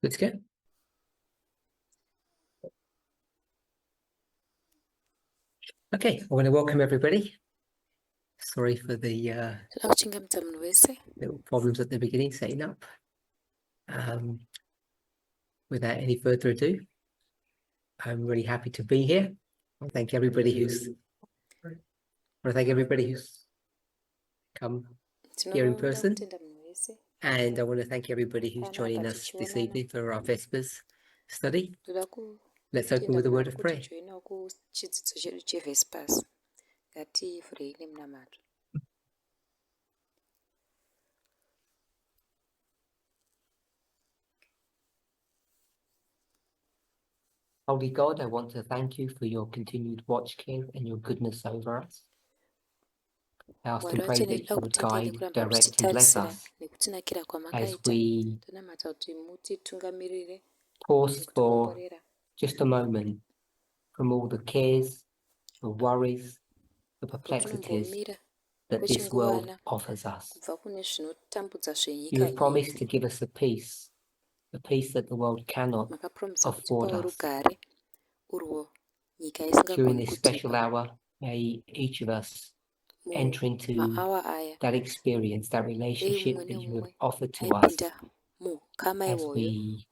Let's go. Okay, I want to welcome everybody. Sorry for the little problems at the beginning setting up. Without any further ado, I'm really happy to be here. I want to thank everybody who's come here in person, and I want to thank everybody who's joining us this evening for our Vespers study. Let's open with a word of prayer. Holy God, I want to thank you for your continued watch care and your goodness over us. I ask and pray that you would guide, direct, and bless us as we pause for just a moment from all the cares, the worries, the perplexities that this world offers us. You have promised to give us a peace that the world cannot afford us. During this special hour, may each of us enter into that experience, that relationship that you have offered to us as we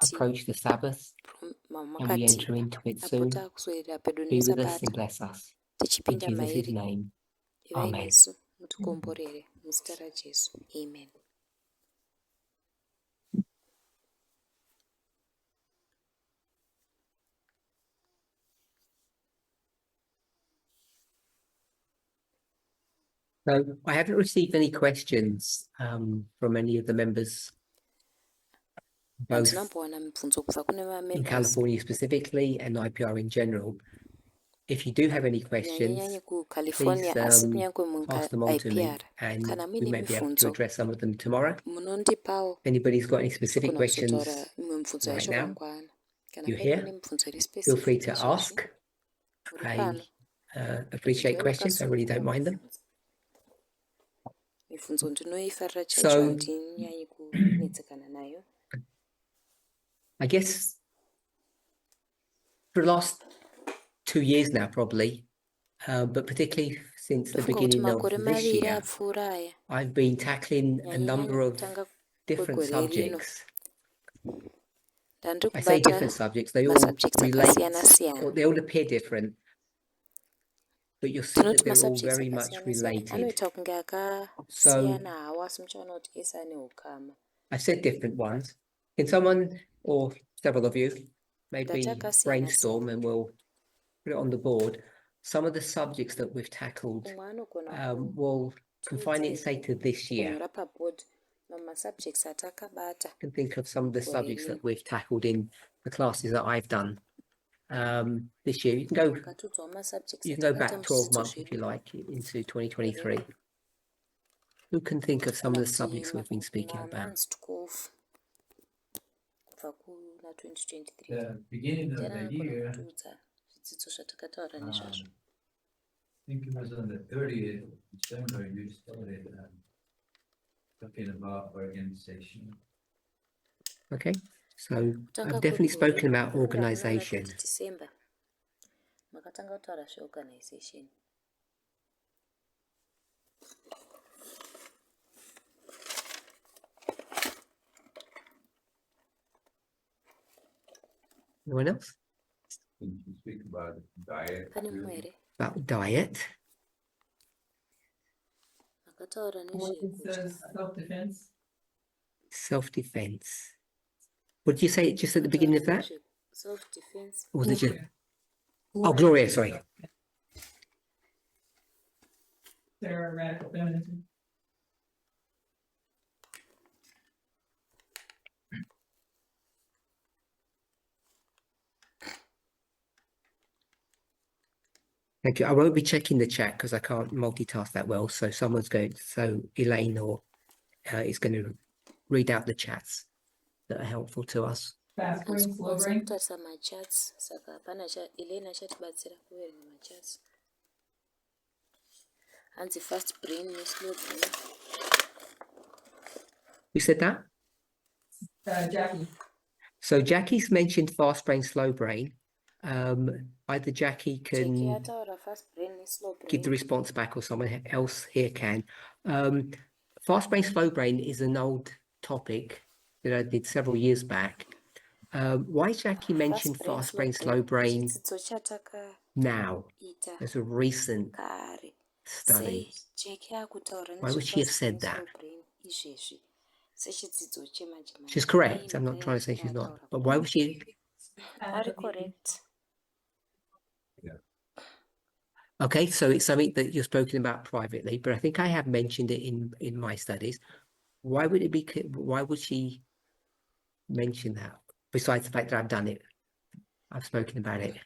approach the Sabbath and we enter into it soon. Be with us and bless us. In Jesus' name, Amen. Amen. So I haven't received any questions from any of the members, both in California specifically and IPR in general. If you do have any questions, please pass them on to me and we may be able to address some of them tomorrow. If anybody's got any specific questions right now, you're here, feel free to ask. I appreciate questions, I really don't mind them. So, I guess for the last 2 years now, probably, but particularly since the beginning of this year, I've been tackling a number of different subjects. I say different subjects, they all relate, or they all appear different, but you'll see that they're all very much related. So, I said different ones. Can someone, or several of you, maybe brainstorm and we'll put it on the board, some of the subjects that we've tackled, we'll confine it, say, to this year. I can think of some of the subjects that we've tackled in the classes that I've done this year. You can go back 12 months if you like into 2023. Who can think of some of the subjects we've been speaking about? The beginning of the year, I think it was on the 30th of December, you started talking about organization. Okay, so I've definitely spoken about organization. Anyone else? Can you speak about diet? About diet. What is self-defense? Self-defense. What did you say just at the beginning of that? Self-defense. Or was it just... Oh, Gloria, sorry. Sarah, radical feminism. Thank you. I won't be checking the chat because I can't multitask that well. So Elaine or is going to read out the chats that are helpful to us. Fast brain, slow brain. Fast brain, slow brain. Who said that? Jackie. So Jackie's mentioned fast brain, slow brain. Either Jackie Jackie can yataura fast brain neslow give the brain. response back or someone else here can. Fast brain, slow brain is an old topic that I did several years back. Why Jackie mentioned fast brain, slow brain chidzidzo chatakaita now as a recent kare. study? Sei Jackie akutaura Why would she have nezvefast said brain that? slow brain izvezvi sechidzidzo chemanje manje. She's correct. I'm not trying to say she's not. But why would she? Are correct. Okay, so it's something that you're spoken about privately, but I think I have mentioned it in my studies. Why would it be? Why would she mention that? Besides the fact that I've done it, I've spoken about it.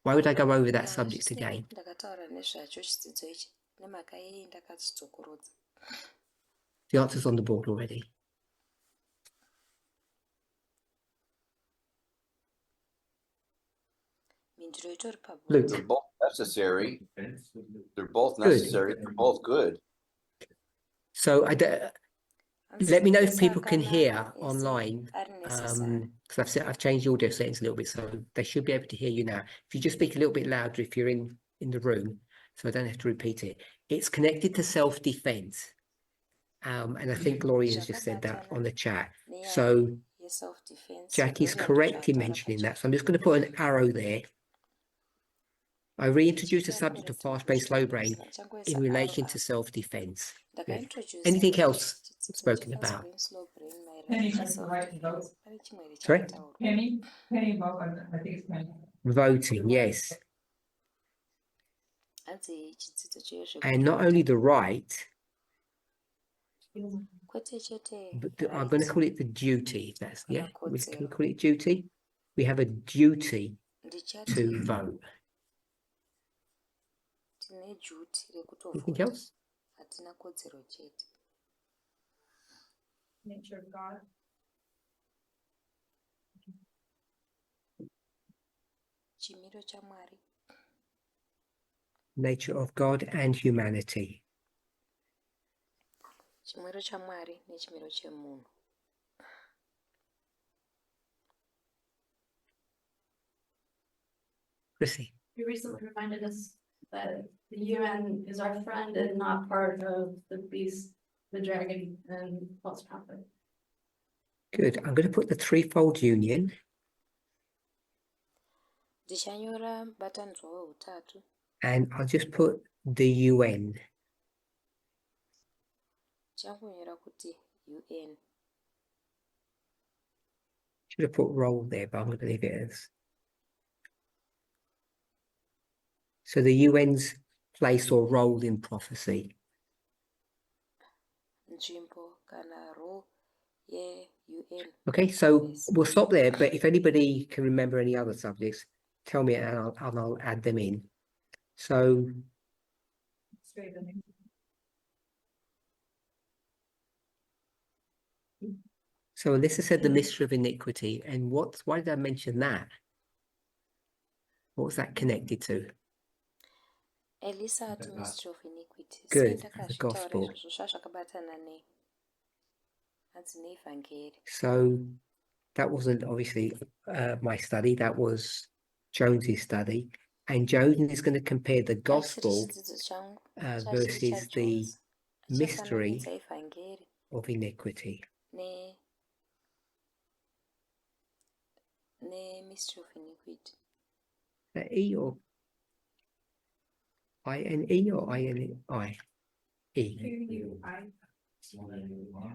Why would I go over that subject again? Ndakataura nezvacho chidzidzo ichi nemhaka yei ndakachidzokorodza. The answer's on the board already. Mindiro itori paboard. Luke. They're both necessary. They're both Good. necessary. They're both good. So let me know if people can hear online, because I've changed the audio settings a little bit, so they should be able to hear you now. If you just speak a little bit louder, if you're in the room, so I don't have to repeat it. It's connected to self-defense, and I think Gloria has just said that on the chat. So Jackie's correct in mentioning that. So I'm just going to put an arrow there. I reintroduced the subject of fast brain, slow brain in relation to self-defense. Anything else spoken about? Penny vote. Sorry? Penny vote, I think it's Penny. Voting, yes. And not only the right, but I'm going to call it the duty. If that's, yeah, can we call it duty? We have a duty to vote. Anything else? Nature of God. Chimiro chaMwari. Nature of God and humanity. Chimiro chaMwari nechimiro chemunhu. Chrissy. You recently reminded us that the UN is our friend and not part of the beast, the dragon, and false prophet. Good. I'm going to put the threefold union. Ndichanyora mubatanidzwa wehutatu. And I'll just put the UN. Changonyora kuti UN. Should have put role there, but I'm going to leave it as. So the UN's place or role in prophecy. Nzvimbo kana role ye-UN. Okay, so we'll stop there. But if anybody can remember any other subjects, tell me and I'll add them in. So. So Alyssa said the mystery of iniquity. And why did I mention that? What was that connected to? Elisa had the mystery of iniquity. Good, the gospel. So that wasn't obviously my study, that was Jones's study. And Jones is going to compare the gospel versus the mystery of iniquity. Mystery of iniquity. E or I-N-E or I-N-I? E. Q-U-I. Q-U-I.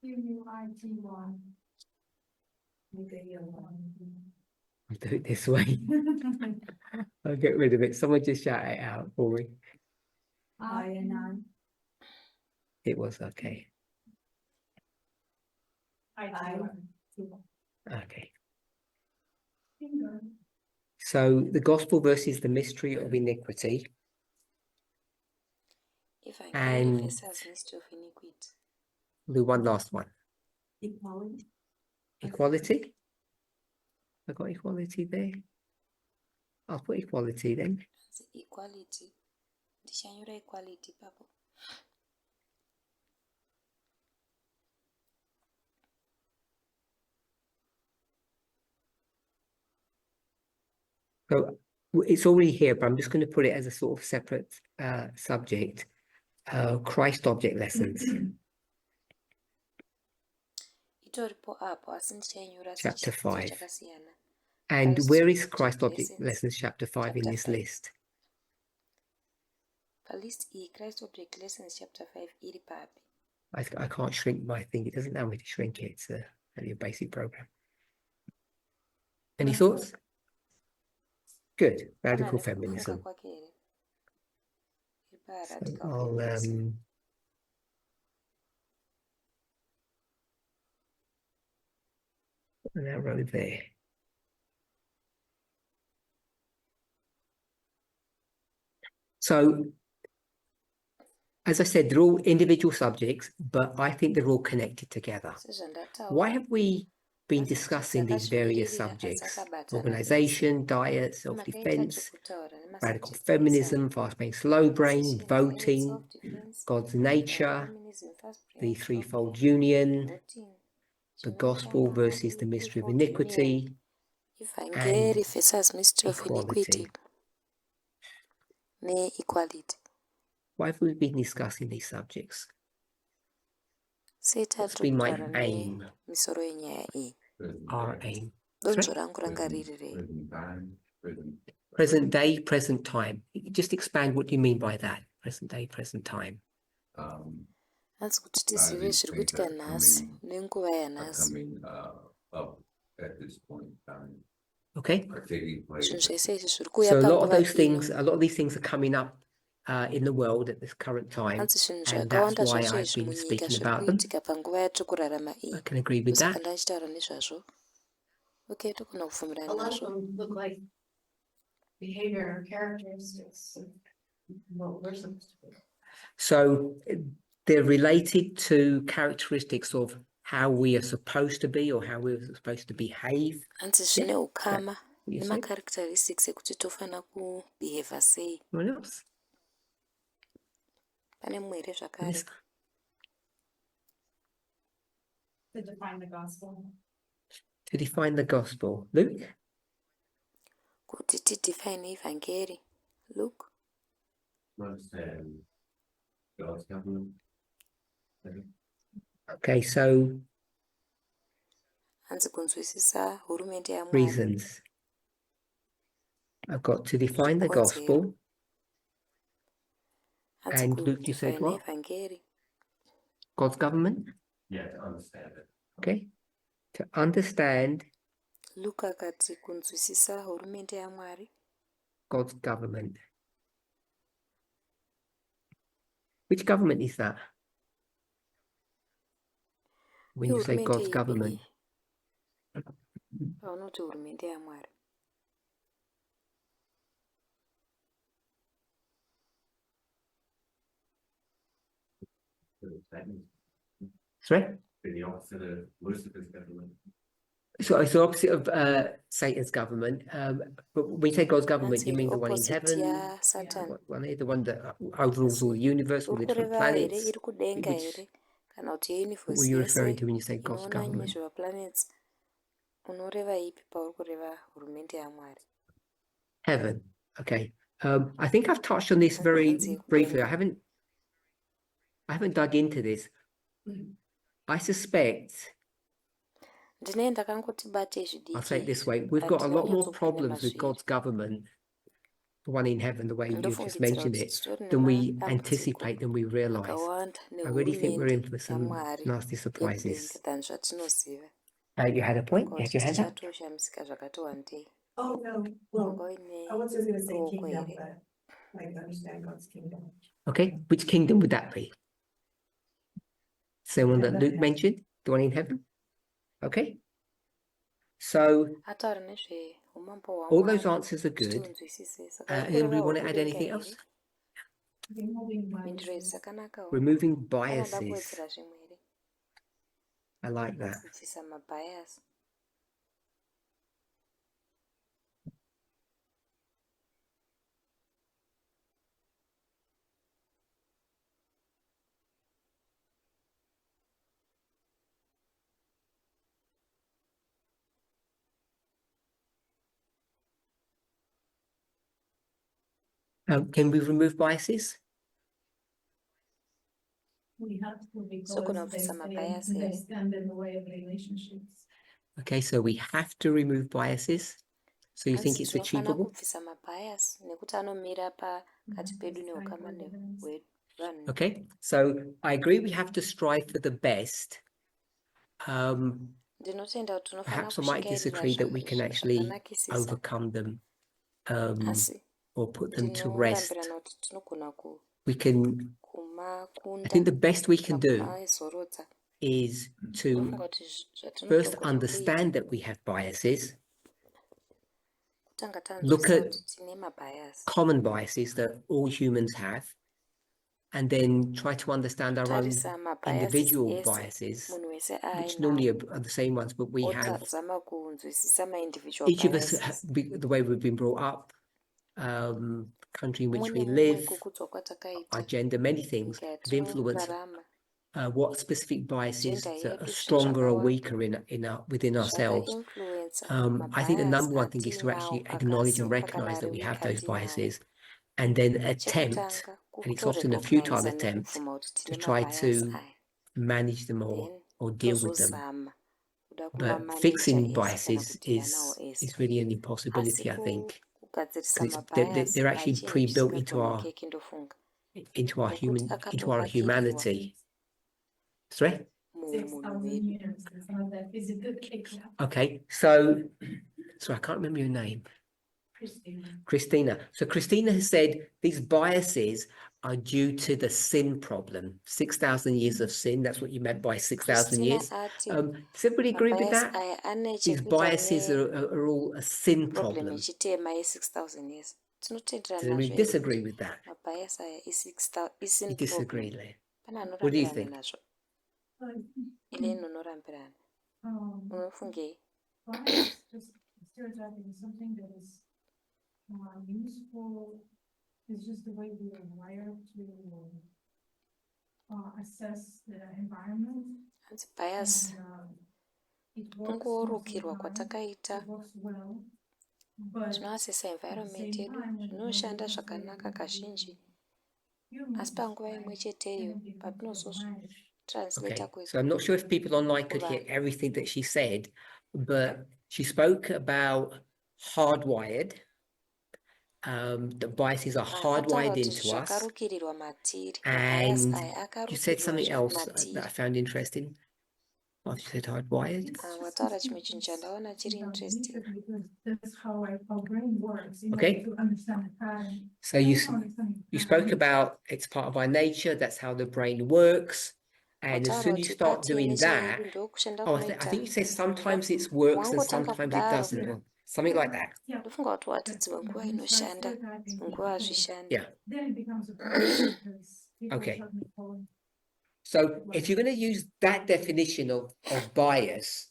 Q-U-I-T-Y. I'll do it this way. I'll get rid of it. Someone just shout it out for me. I-N-I. It was okay. Okay. So the gospel versus the mystery of iniquity. And mystery of iniquity. the one last one. Equality. Equality? I got equality there. I'll put equality then. Equality. Ndichanyora equality papo. So it's already here, but I'm just going to put it as a sort of separate subject. Christ object lessons, itoripo apo asi ndichainyora chapter 5. chakasiyana. And Christ where is object Christ object lessons, lessons, chapter 5 in chapter this 5. list? Palist iyi Christ object lessons chapter 5 iri papi? I can't shrink my thing. It doesn't allow me to shrink it. It's only a basic program. Any thoughts? Good. Radical Pana feminism. nekufunga kwake here? Iri So paradical I'll feminism. put that row there. So, as I said, they're all individual subjects, but I think they're all connected together. Sezvandataura, Why have we been Asi discussing these various dzakazvimirira, subjects? dzakabatana Organization, diet, makaita self-defense, zvekutaura radical nemasubject feminism, fast-paced slow brain, Session voting, self-defense, God's nature, feminism, fast the brain, threefold union, voting, the chinoita gospel Mwari, versus the mystery of threefold union, iniquity, Evangeli and versus mystery of iniquity, equality. ne-equality. Why have we been discussing these subjects? Sei What's tari been my kutaura aim, nemisoro yenyaya iyi. our aim? Donzvo rangu ranga riri rei. Present day, present time. Just expand what you mean by that. Present day, present time. Hanzi kuti tizive zviri kuitika nhasi nenguva yanhasi. Okay. Zvinhu zvese izvi zviri kuuya So a lot of panguva those ino. things, a lot of these things are coming up in the world at this current time, Hanzi zvinhu and that's zvakawanda why zvacho I've izvi been munyika speaking zviri about them. kuitika panguva yatiri kurarama I iyi. can agree with Saka that. ndachitaura nezvazvo. Okay, tokona A kufambirana lot of nazvo. them look like behavior or characteristics of what we're supposed to be. So they're related to characteristics of how we are supposed to be or how we're supposed to behave. Hanzi zvine ukama You said? nemacharacteristics ekuti tofana kubehave sei. Anyone else? Pane mumwe here zvakare. Yes. To define the gospel. To define the gospel. Luke? Kuti tidefine evhangeri. Luke. Understand God's government. Okay, so Hanzi kunzwisisa hurumende yaMwari. reasons. I've got to define the gospel. Hanzi And Luke, you said kudefine what? evhangeri. God's government? Yeah, to understand it. Okay. To understand Luke akati kunzwisisa hurumende yaMwari. God's government. Which government is that? When you say Hurumende God's ipi government. iyi? Paunoti hurumende yaMwari. Sorry? The opposite of Lucifer's government. So it's the opposite of Satan's government. But when you say God's government, you Hanzi mean the one in opposite heaven? yaSatan. The one that overrules all the universe, all the different Urikureva here planets. iri kudenga Which- here kana kuti What yeuniverse were you referring yese to when you say God's inoona government? nezvemaplanets. Unoreva ipi pauri kureva hurumende yaMwari? Heaven. Okay. I think I've touched on this very briefly. I haven't dug into this. I suspect, Ndine ndakangoti bate I'll say it zvidiki. this way, we've got a lot more Handinonyatso problems with mazviri. God's government, the one in heaven, the way you've just Ndofungidzira mentioned kuti it, titori than we nemadambudziko anticipate, than we realize. akawanda I really think we're in nehurumende for some yaMwari nasty yekudenga surprises. than zvatinoziva. You had a point? You Kuti had your hand up? tichatoshamisika zvakati wandei. Oh, no, well, Wanga uine I was just gonna say ruoko kingdom, here. but like understand God's kingdom. Okay, which kingdom would that be? Same one that Luke mentioned, the one in heaven? Okay. So Ataura nezveumambo all those hwaMwari answers are kuti good. unzwisise. Saka Anybody uri want kureva to add hurikudenga anything here. else? Removing Mhinduro idzi biases. dzakanakawo. Removing Anoda biases. kuwedzera zvimwe here. I like that. Kubvisa mabhayasi. Can we remove biases? We have to So kuna because kubvisa mabias they here. stand in the way of relationships. Okay, so we have to remove biases. So you think it's Tinofana achievable? kubvisa mabias nekuti anomira pakati pedu neukama hwedu vanhu. Okay, so I agree we have to strive for the best. Ndinotenda kuti tinofana Perhaps I might kushingairira disagree that we can actually zvakanakisisa, overcome them asi or put them to rest. ndinorambirana kuti tinogona We can, I think the best we can do kumazorodza. is to Ndofunga kuti first zvatinogona understand that we have biases, kutanga look tanzwisisa at kuti tine mabias, common biases that all humans have, and then try to understand our own tarisa mabias individual ese biases, munhu wese which normally ainawo, are the same ones, but we have, otazama kunzwisisa ma-individual each of us, biases. the way we've been brought up, country in which Mune we mumwe live, kukudzwa kwatakaita, our gender, many things nyika have influenced yatinorarama, what specific biases gender that are yedu, stronger or zvakawanda. weaker within ourselves. I think the number one thing is to actually acknowledge and recognize that we have those biases, and then attempt, and it's often a futile attempt, to try to manage them or deal with them. But fixing biases is really an impossibility, I think, because they're actually pre-built into our humanity. Sorry? 6,000 years, it's not that easy to kick out. Okay, so I can't remember your name. Christina. So Christina has said these biases are due to the sin problem. 6,000 years of sin. That's what you meant by 6,000 years. Does everybody agree with that? These biases are all a sin problem. Does anybody disagree with that? You disagree, Leigh. What do you think? Bias, just stereotyping is something that is useful. It's just the way we are wired to assess the environment. Bias It works kungoorukirwa kwatakaita it works well, but zvinoasesa environment yedu zvinoshanda zvakanaka kazhinji, asi panguva imwe cheteyo patinozozvitranslata Okay, so I'm not sure if people online could hear everything that she said, but she spoke about hardwired. The biases are hardwired into us, and you said something else that I found interesting. Oh, you said hardwired. wataura chimwe chinhu chandaona chiri interesting. because that's how our brain works. Okay. To understand the pattern. So you spoke about it's part of our nature. That's how the brain works. And as soon as you start doing that, I think you said sometimes it works and sometimes it doesn't, or something like that. ndofunga kuti wati dzimwe nguva inoshanda, dzimwe nguva hazvishandi. Yeah. Then it becomes a problem because people Okay. start falling. So if you're going to use that definition of bias,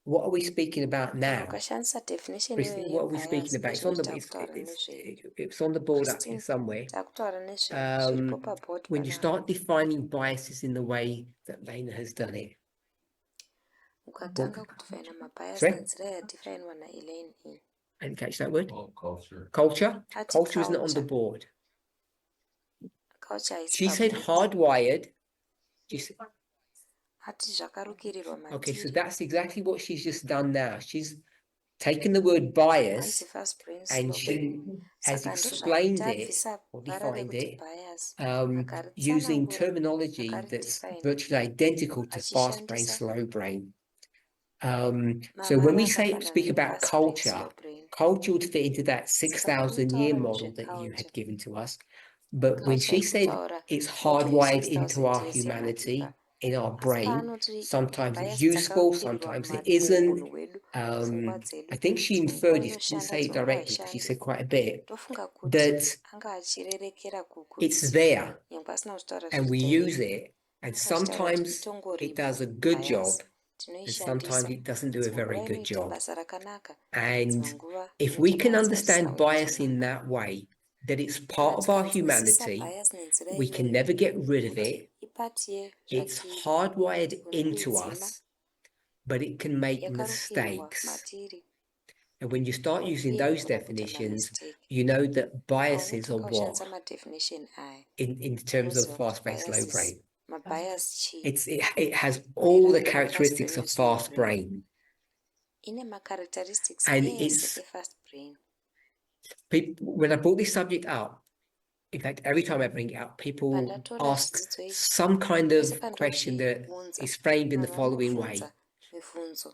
what are we speaking about now? Ukashandisa definition Christine, what are we speaking about? It's on the board up here somewhere. takutaura nezviripo paboard. When you start defining biases in the way that Lena has done it. Ukatanga kudefina mabias Sorry? nenzira yadefiniwa naElaine iyi. I didn't catch that word. Culture. Culture. Ati Culture isn't on the culture. board. Culture is She said paboard. hardwired. She said, Ati zvakarukirirwa okay, so matiri. that's exactly what she's just done now. She's taken the word bias Hanzi first principle. and she has Saka explained it ndozvakabvisa or bara defined rekuti it bias. using terminology that's virtually identical to fast brain, Achishandisa slow brain. So when we speak about culture, culture would fit into that 6,000 year model that you had given to us. But when she said it's hardwired into our humanity, in our brain, sometimes it's useful, sometimes it isn't. I think she inferred it, she didn't say it directly, but she said quite a bit, that it's there and we use it, and sometimes it does a good job, and sometimes it doesn't do a very good job. And if we can understand bias in that way, that it's part of our humanity, we can never get rid of it, it's hardwired into us, but it can make mistakes. And when you start using uye those unogona kuita definitions, mamistake. you know that biases are Paunotonga what ushandisa madefinition aya in terms of unoziva kuti fast-paced low biases, brain. mabias chii? It has all the Maererano nefast characteristics brain of neslow fast brain. brain. Ine macharacteristics And ese it's efast brain. people, when I brought this subject up, in fact, every time I bring it up, people Pandatora ask zvidzidzo izvi, some kind pese of question that pandozvibvunza, is framed in the vanhu following way. vanobvunza mibvunzo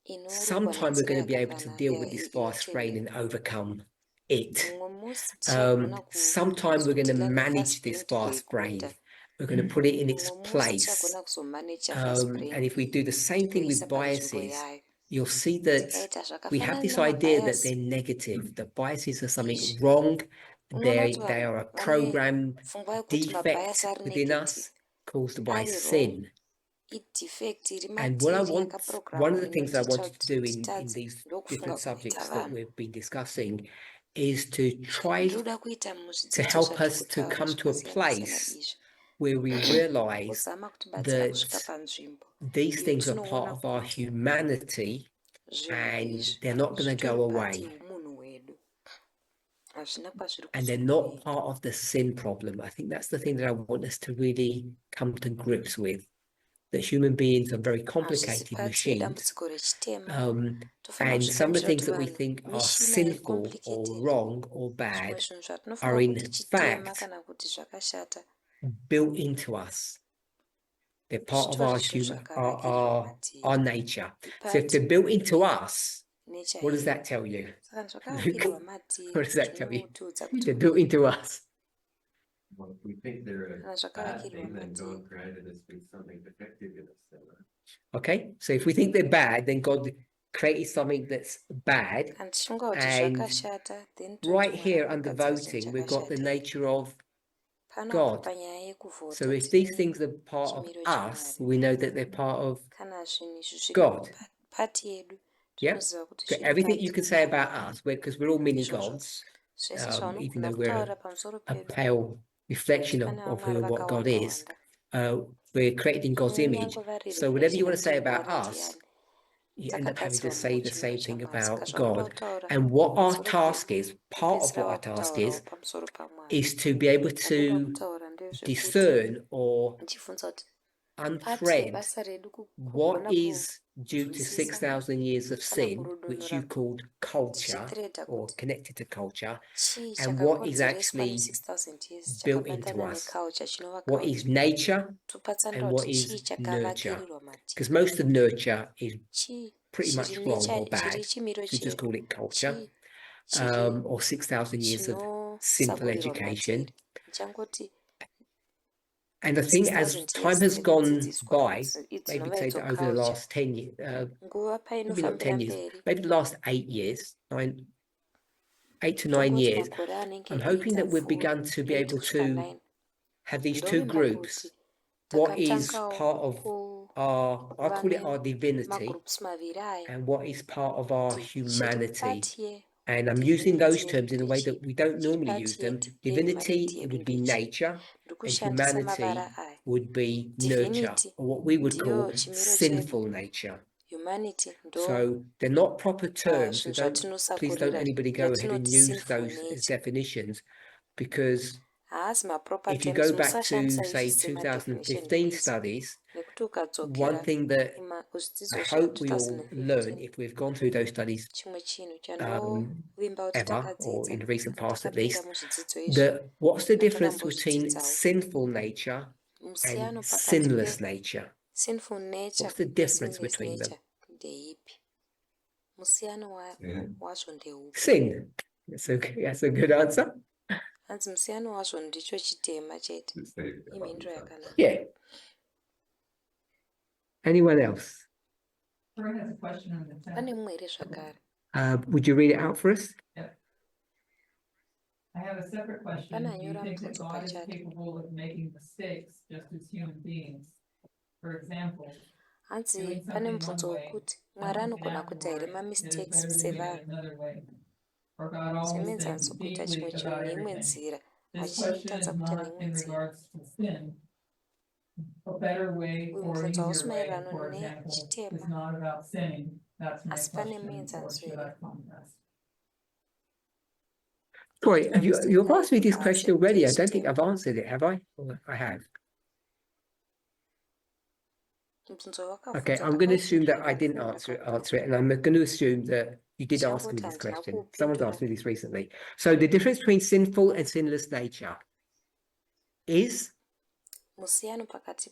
inorukwa Sometime we're going to be nenzira able to deal with this fast brain yakatendeka. and overcome it. Mumwe musi tichagona Sometime we're going to kuzodhila manage nefast this brain fast brain. tigoikunda. We're going to put it in its Mumwe musi place. tichagona kuzomaneja fast brain And if we do the same thing with tigoisa panzvimbo biases, yayo. you'll see that Tikaita we have zvakafanana this idea that namabias, they're negative, that biases are something izvi wrong, unoona kuti they vanhu are a vane program pfungwa yekuti mabias defect ari within negative, us caused by ari wrong, sin. idefect iri And what I matiri want, one yakaprogramwa of the things I inotiitira wanted to kuti do in titadze these ndokufunga different kunoita subjects that vanhu. we've been discussing is to try Ndinoda kuita to muzvidzidzo help us to zvatirikutaura come to a zvakasiyana-siyana place izvi, where we realize kuzama kutibatsira kusvika that panzvimbo these iyo things are part tinoona of our kuti humanity zvinhu and izvi they're not going to zvitori go pati away. yemunhu hwedu, hazvina kwazviri And they're not kuzoenda. part of the sin problem. I think that's the thing that I want us to really come to grips with. That human beings are very Hazvisi complicated pati machines. yedambudziko rechitema. Tofanira And some of the kuzviziva things kuti that we vanhu think are mishina sinful or iri-complicated. wrong or Zvimwe bad zvinhu are zvatinofunga kuti in chitema fact kana kuti zvakashata built into us. They're part of our zvitori izvo zvakavakirirwa our matiri. nature. So if they're built into us, Nature what does yedu. that tell you? Saka zvakavakirirwa matiri What does that tell you? zvinotiudza kuti They're built into us. Well, if we think they're kana a bad zvakavakirwa thing, then matiri. God created us with something defective in us. So, Okay, so if we think they're bad, then God created something that's bad. Kana tichifunga kuti And zvakashata, then right tonzi here Mwari under akagadzira chinhu voting, we've got the chakashata. nature of Pano God. apa panyaya yekuvhota So if these tine things are part of chimiro us, chaMwari. we know that they're part of Kana zvinhu izvi zviri God. pati yedu, Yeah. tinoziva kuti So zviri everything you pati can say about yaMwari. us, because we're all mini Izvozvo gods, zvese even zvaunogona though we're kutaura pamusoro a pedu, pale reflection pane of vamwari what God is, vakawanda-wanda. we're created in God's image. Kunyange vari So whatever you reflection want to say yekuti about Mwari us, ndiani, you end up having to dzakagadzirwa say the muchimiro same thing chaMwari. Saka about zvaunoda God. kutaura And what our pamusoro task pedu, is, part of wopedzisira what our task wakutaurawo pamusoro paMwari. is to be able Wandoda to kutaura ndezvekuti discern or ndichibvunza kuti pati unthread yebasa redu what kugona is due to kunzwisisa 6,000 years of kana sin, which you kurudunura called culture tichitredha or kuti connected to culture, chii and what is chakakonzereswa actually ne-6000 years built into chakabatana us. neculture chinovaka What is nature topatsandira and what kuti is chii nurture. chakavakirirwa matiri, Because most of nurture is chii pretty much chiri wrong or chiri bad. chimiro So we just chedu, call it culture, chii chiri or 6,000 years of sinful chinosaburirwa education. matiri. Ndichangoti And I think as 6000 time years has gone dzekudzidziswa by, idzinova maybe say idzo that over the culture, last 10 years, nguva maybe not painofambira 10 years, mberi, maybe the last 8 years, 8 to 9 tongoti years, makore anenge I'm hoping eight that we've apfuura, begun to be 8 able kusvika to 9. have these two Ndomimba groups. kuti What is takatangawo part of our, I call it our divinity, magroups maviri aya, and what is part of our kuti chiri humanity. pati And I'm using those divinity terms in a way yedu, that we don't normally use them. Divinity, it would be nature, and humanity would be nurture, or what we would call sinful nature. Humanity So they're not proper terms. So zvinhu please don't anybody go ahead and zvatinoti use sinful those as nature. definitions, because Haasi maproper if you terms, go back to, musashandisa say, izvi semadefinition 2015 please. studies, Nekuti one ukadzokera thing that kuzvidzidzo I zva hope we all learn 2015, if we've gone through those studies chimwe chinhu chandovimba kuti ever, or in takadzidza the recent past at takapinda least, muzvidzidzo izvi, that what's the difference between takambozvidzidzawo. sinful nature Musiyano and pakati sinless nature? sinful nature What's the difference nesinless between them? nature ndeipi? Musiyano wazvo ndeupi? Sin. That's a good answer. Hanzi musiyano wazvo ndicho chitema chete. Imhinduro yakanaka. Yeah. Anyone else? Lauren has a question on the chat. Pane mumwe here zvakare. Would you read it out for us? I have a separate question. Pana Do you nyora think that mubvunzo God is pachake. capable of making mistakes just as human beings? For example, Hanzi pane mubvunzo wekuti Mwari anogona kuita here mamistakes sevanhu, or God always semenzaniso thinks kuita chimwe deeply chinhu about neimwe everything. nzira, This question is achitadza kuita not neimwe in nzira. regards to sin. A better way Uyu or mubvunzo hausi easier way, maererano for example, nechitema. is not about sinning. That's my Asi pane question, or muenzaniso should here. I contrast? Troy, you've asked me this I'll question say already. I this don't think team. I've answered it, have I? Or I have. Mubvunzo Okay, wakabvunza I'm going to ndakauti assume that I nzvimbo didn't answer it, and I'm going to assume that you did ask me this question. Someone's asked me this recently. So the difference between sinful and sinless nature is, musiyano pakati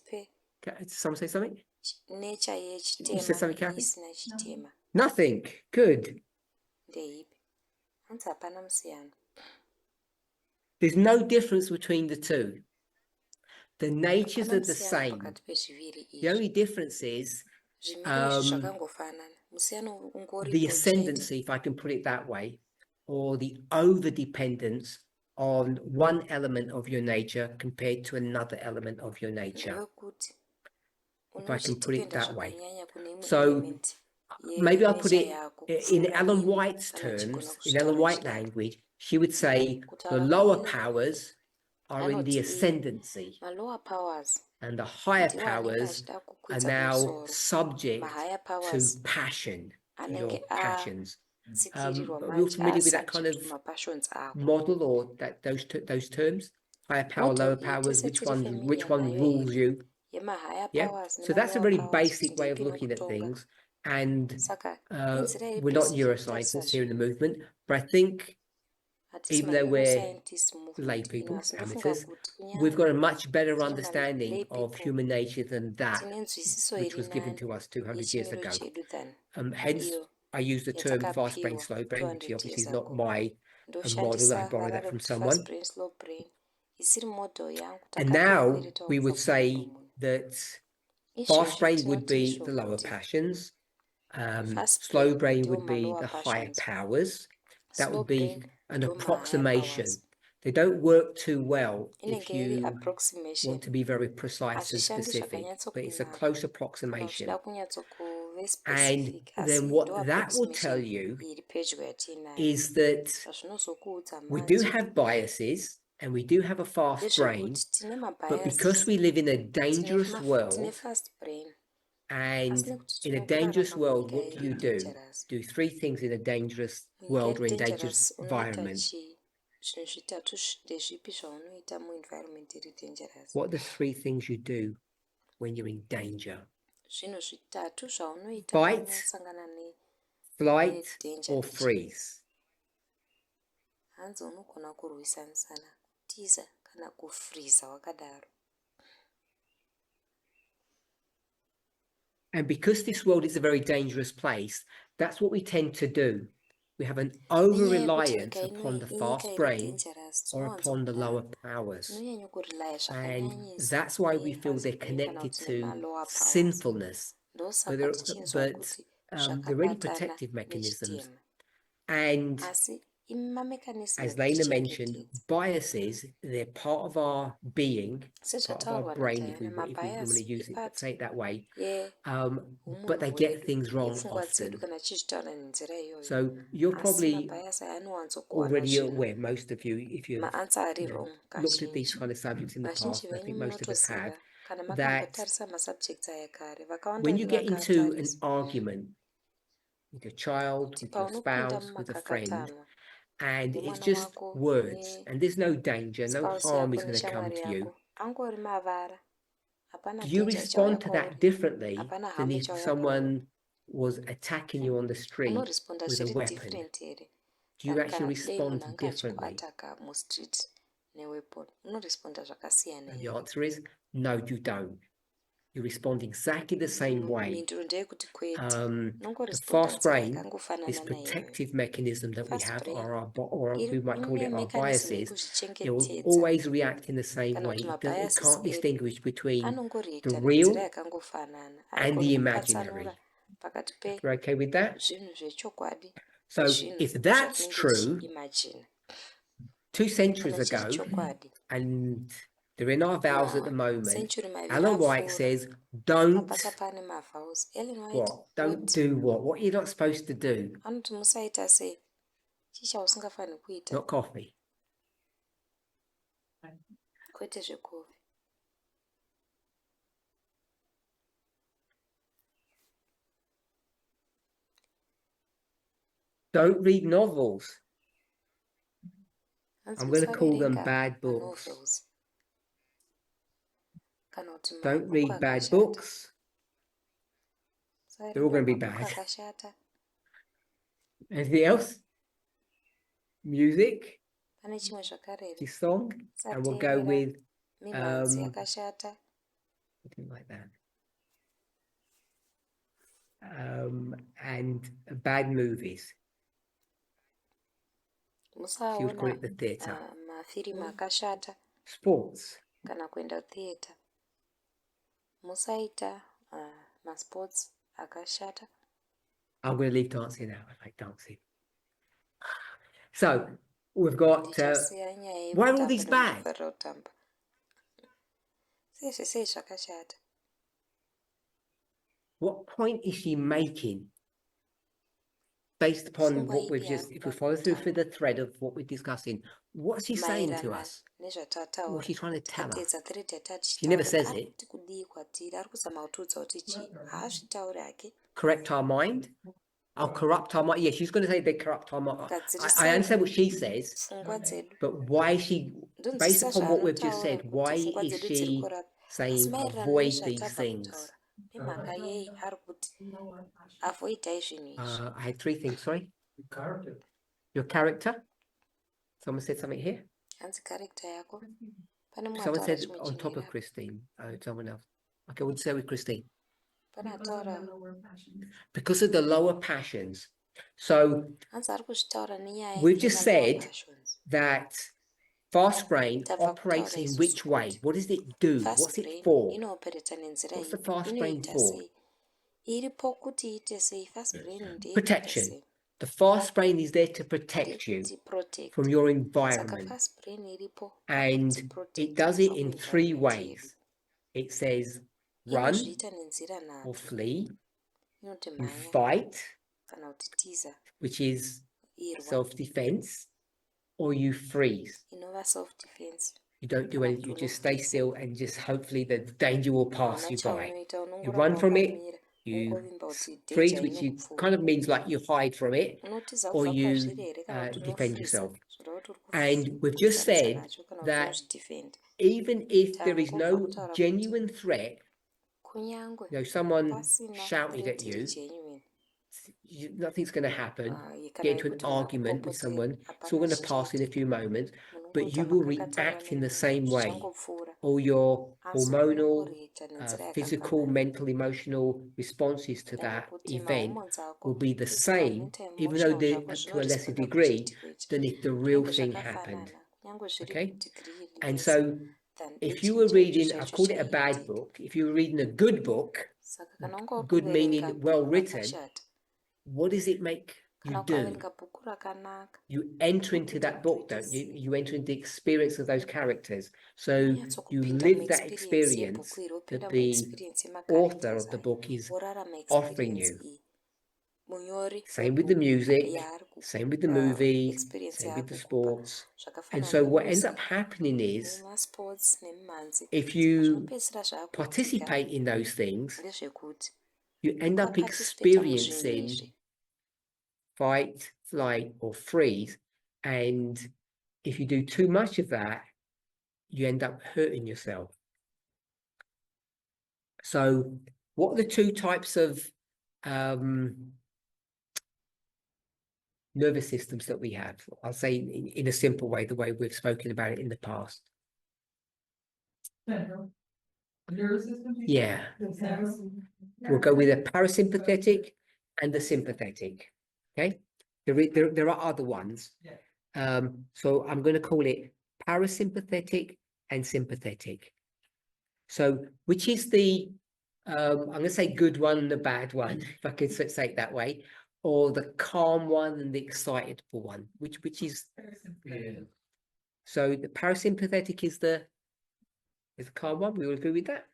can someone say something? nature You said yechitema something, Kathy? neisina chitema Nothing. Good. ndeipi? Hanzi hapana musiyano. There's no difference between the two. The natures Hapana are the musiyano same. pakati pezviviri The only izvi. difference is Zvimiri izvi zvakangofanana. Musiyano the ungoripo chete. ascendancy, if I can put it that way, or the over-dependence on one element of your nature compared to another element of your nature, Ndevekuti if I can put it unochitipenda that way. zvakanyanya kune imwe So element maybe I'll put yenature it yako in kupfuura Ellen imwe, White's kana uchigona terms, in Ellen kuzvitaura White zvidaro. language, she would say the Kutaura lower kwaine powers are in the anoti ascendancy malower powers and the higher ndiwo anenge powers achida are kukwidza now kumusoro. subject Mahigher to powers passion, to your anenge passions. atsikirirwa You're manje familiar with that kind subject of kumapassions ako. model or those terms? Higher power, Model lower iyi powers, tese which tiri one familiar nayo rules here. you? Yemahigher Yeah. powers So that's a nemalower very powers basic kuti way of ndeipi looking at inokutonga. things. And Saka inzira iri we're not basic neuroscientists here in the zvinhu. movement, but I think Hatisi even though we're ma-neuroscientist lay movement ino, people, asi ndofunga amateurs, kuti we've got a kunyanya much better tiri understanding ma-lay of people human nature than that, tine nzwisiso which iri was given nani to us 200 years yechimiro ago. chedu than Hence, iyo I use the term fast brain, yatakapiwa slow brain, which 200 obviously years is not ago. my model. I Ndoshandisa borrowed rara that from rekuti someone. fast brain slow brain isiri model yangu And now takatoikweretawo we would kubva say kumunhu. that Izvezvi fast brain would tinoti be izvo the lower kuti passions. fast Slow brain brain ndiwo would be malower the higher passions, powers. That slow would be brain an ndo mahigher approximation. powers. They don't work too well if Inenge iri you approximation, want to be very precise and hazvishandi specific, but it's a zvakanyatsokunaka close kana approximation. uchida kunyatsokuve And specific, asi then ndo what that will tell approximation you iri pedyo yatiinayo. is that Zvazvinozokuudza we do manje have biases and we do have a fast brain, ndezvekuti tine but because mabiases, we live in a dangerous tine world, fast brain, and asi nekuti in a tinokurarama dangerous world, munyika what do iri you do? dangerous. Do three things in a dangerous Munyika world or iri in dangerous dangerous unoita environment. zvinhu zvitatu ndezvipi zvaunoita muenvironment iri dangerous? What are the three things you do when you're in danger? Zvinhu zvitatu zvaunoita Fight, paunasangana flight, danger or nechipi? freeze. Hanzi unogona kurwisanisana, kutiza kana kufriza wakadaro. And because this world is a very dangerous place, that's what we tend to do. We have an over-reliance upon the fast brain or upon the lower powers. And that's why we feel they're connected to sinfulness. But they're really protective mechanisms. And as Lena mentioned, biases, they're part of our being, part of our brain, if we want to use it, but say it that way. But they get things wrong often. So you're probably already aware, most of you, if you've looked at these kind of subjects in the past, and I think most of us have, that when you get into an argument with your child, with your spouse, with a friend, and it's just words, and there's no danger, no harm is going to come to you, do you respond to that differently than if someone was attacking you on the street with a weapon? Do you actually respond differently? And the answer is no, you don't. You respond exactly the same way. The fast brain, this protective mechanism that we have, or we might call it our biases, it will always react in the same way. It can't distinguish between the real and the imaginary. We're okay with that? So if that's true, 2 centuries ago, and they're in our vows at the moment, Ellen White says, don't what? Don't do what? What you're not supposed to do. Not coffee. Don't read novels. Hanzi I'm kuti going to call them vaverenga bad books. manovels. Kana kuti Don't mabhuku read bad akashata. books. They're all Musaverenga going to be mabhuku bad. akashata. Anything else? Music, Pane chimwe zvakare here? this song, and we'll go with mimhanzi yakashata. something like that. And bad movies. She would call Musaona it the theatre. mafirimu akashata Sports. kana kuenda theatre. Musaita masports akashata. I'm going to leave dancing out. I like dancing. So we've got. Ndichasiya nyaya Why are all yekutamba these bad? nekufarira kutamba. Sei sei zvakashata. What point is she making? Based upon what we've just, if we follow through for the thread of what we're discussing, what's she saying to us? What's she trying to tell us? She never says it. Correct our mind. I'll corrupt our mind. Yeah, she's going to say they corrupt our mind. I understand what she says, but why is she, based upon what we've just said, why is she saying avoid these things? I had three things, sorry. Your character. Someone said something here. Someone said on top of Christine. Someone else. Okay, we'll say with Christine. Because of the lower passions. So we've just said that fast brain operates in which way? What does it do? What's it for? What's the fast brain for? Protection. The fast brain is there to protect you from your environment. And it does it in three ways. It says run or flee, you fight, which is self-defense, or you freeze. You don't do anything, you just stay still and just hopefully the danger will pass you by. You run from it, you freeze, which kind of means like you hide from it, or you defend yourself. And we've just said that even if there is no genuine threat, you know, someone shouted at you, nothing's going to happen. Get into an argument with someone, it's all going to pass in a few moments, but you will react in the same way. All your hormonal, physical, mental, emotional responses to that event will be the same, even though they're to a lesser degree than if the real thing happened. Okay? And so if you were reading, I've called it a bad book, if you were reading a good book, good meaning well written, what does it make you do? You enter into that book, don't you? You enter into the experience of those characters. So you live that experience that the author of the book is offering you. Same with the music, same with the movies, same with the sports. And so what ends up happening is, if you participate in those things, you end up experiencing fight, flight, or freeze. And if you do too much of that, you end up hurting yourself. So what are the two types of nervous systems that we have? I'll say in a simple way, the way we've spoken about it in the past. Nervous system? Yeah. We'll go with a parasympathetic and the sympathetic. Okay. There are other ones. So I'm going to call it parasympathetic and sympathetic. So which is the I'm going to say good one and the bad one, if I could say it that way, or the calm one and the excitable one, which is so the parasympathetic is the calm one. We will agree with that.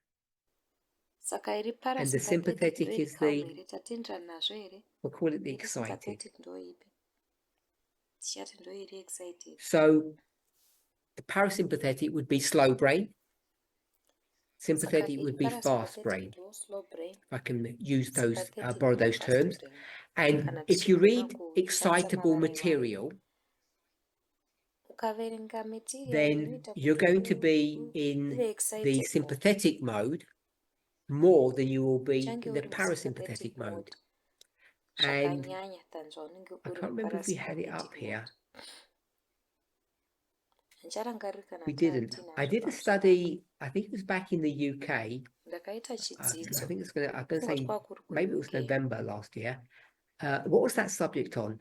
And the sympathetic is the, we'll call it the excited. So the parasympathetic would be slow brain. Sympathetic would be fast brain. If I can use those, borrow those terms. And if you read excitable material, then you're going to be in the sympathetic mode more than you will be in the parasympathetic mode. And I can't remember if we had it up here. We didn't. I did a study, I think it was back in the UK. I think it's I'm going to say maybe it was November last year. What was that subject on?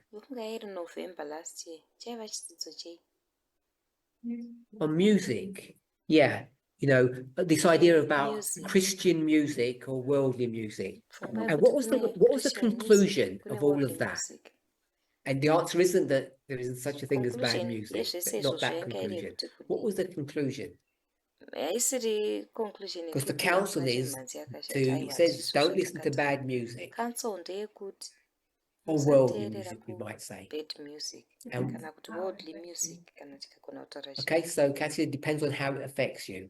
On music. Yeah. You know, this idea about Christian music or worldly music. And what was the conclusion of all of that? And the answer isn't that there isn't such a thing as bad music. Not that conclusion. What was the conclusion? Because the counsel is it says don't listen to bad music. Or worldly music, we might say. Okay, so Cassie, it depends on how it affects you.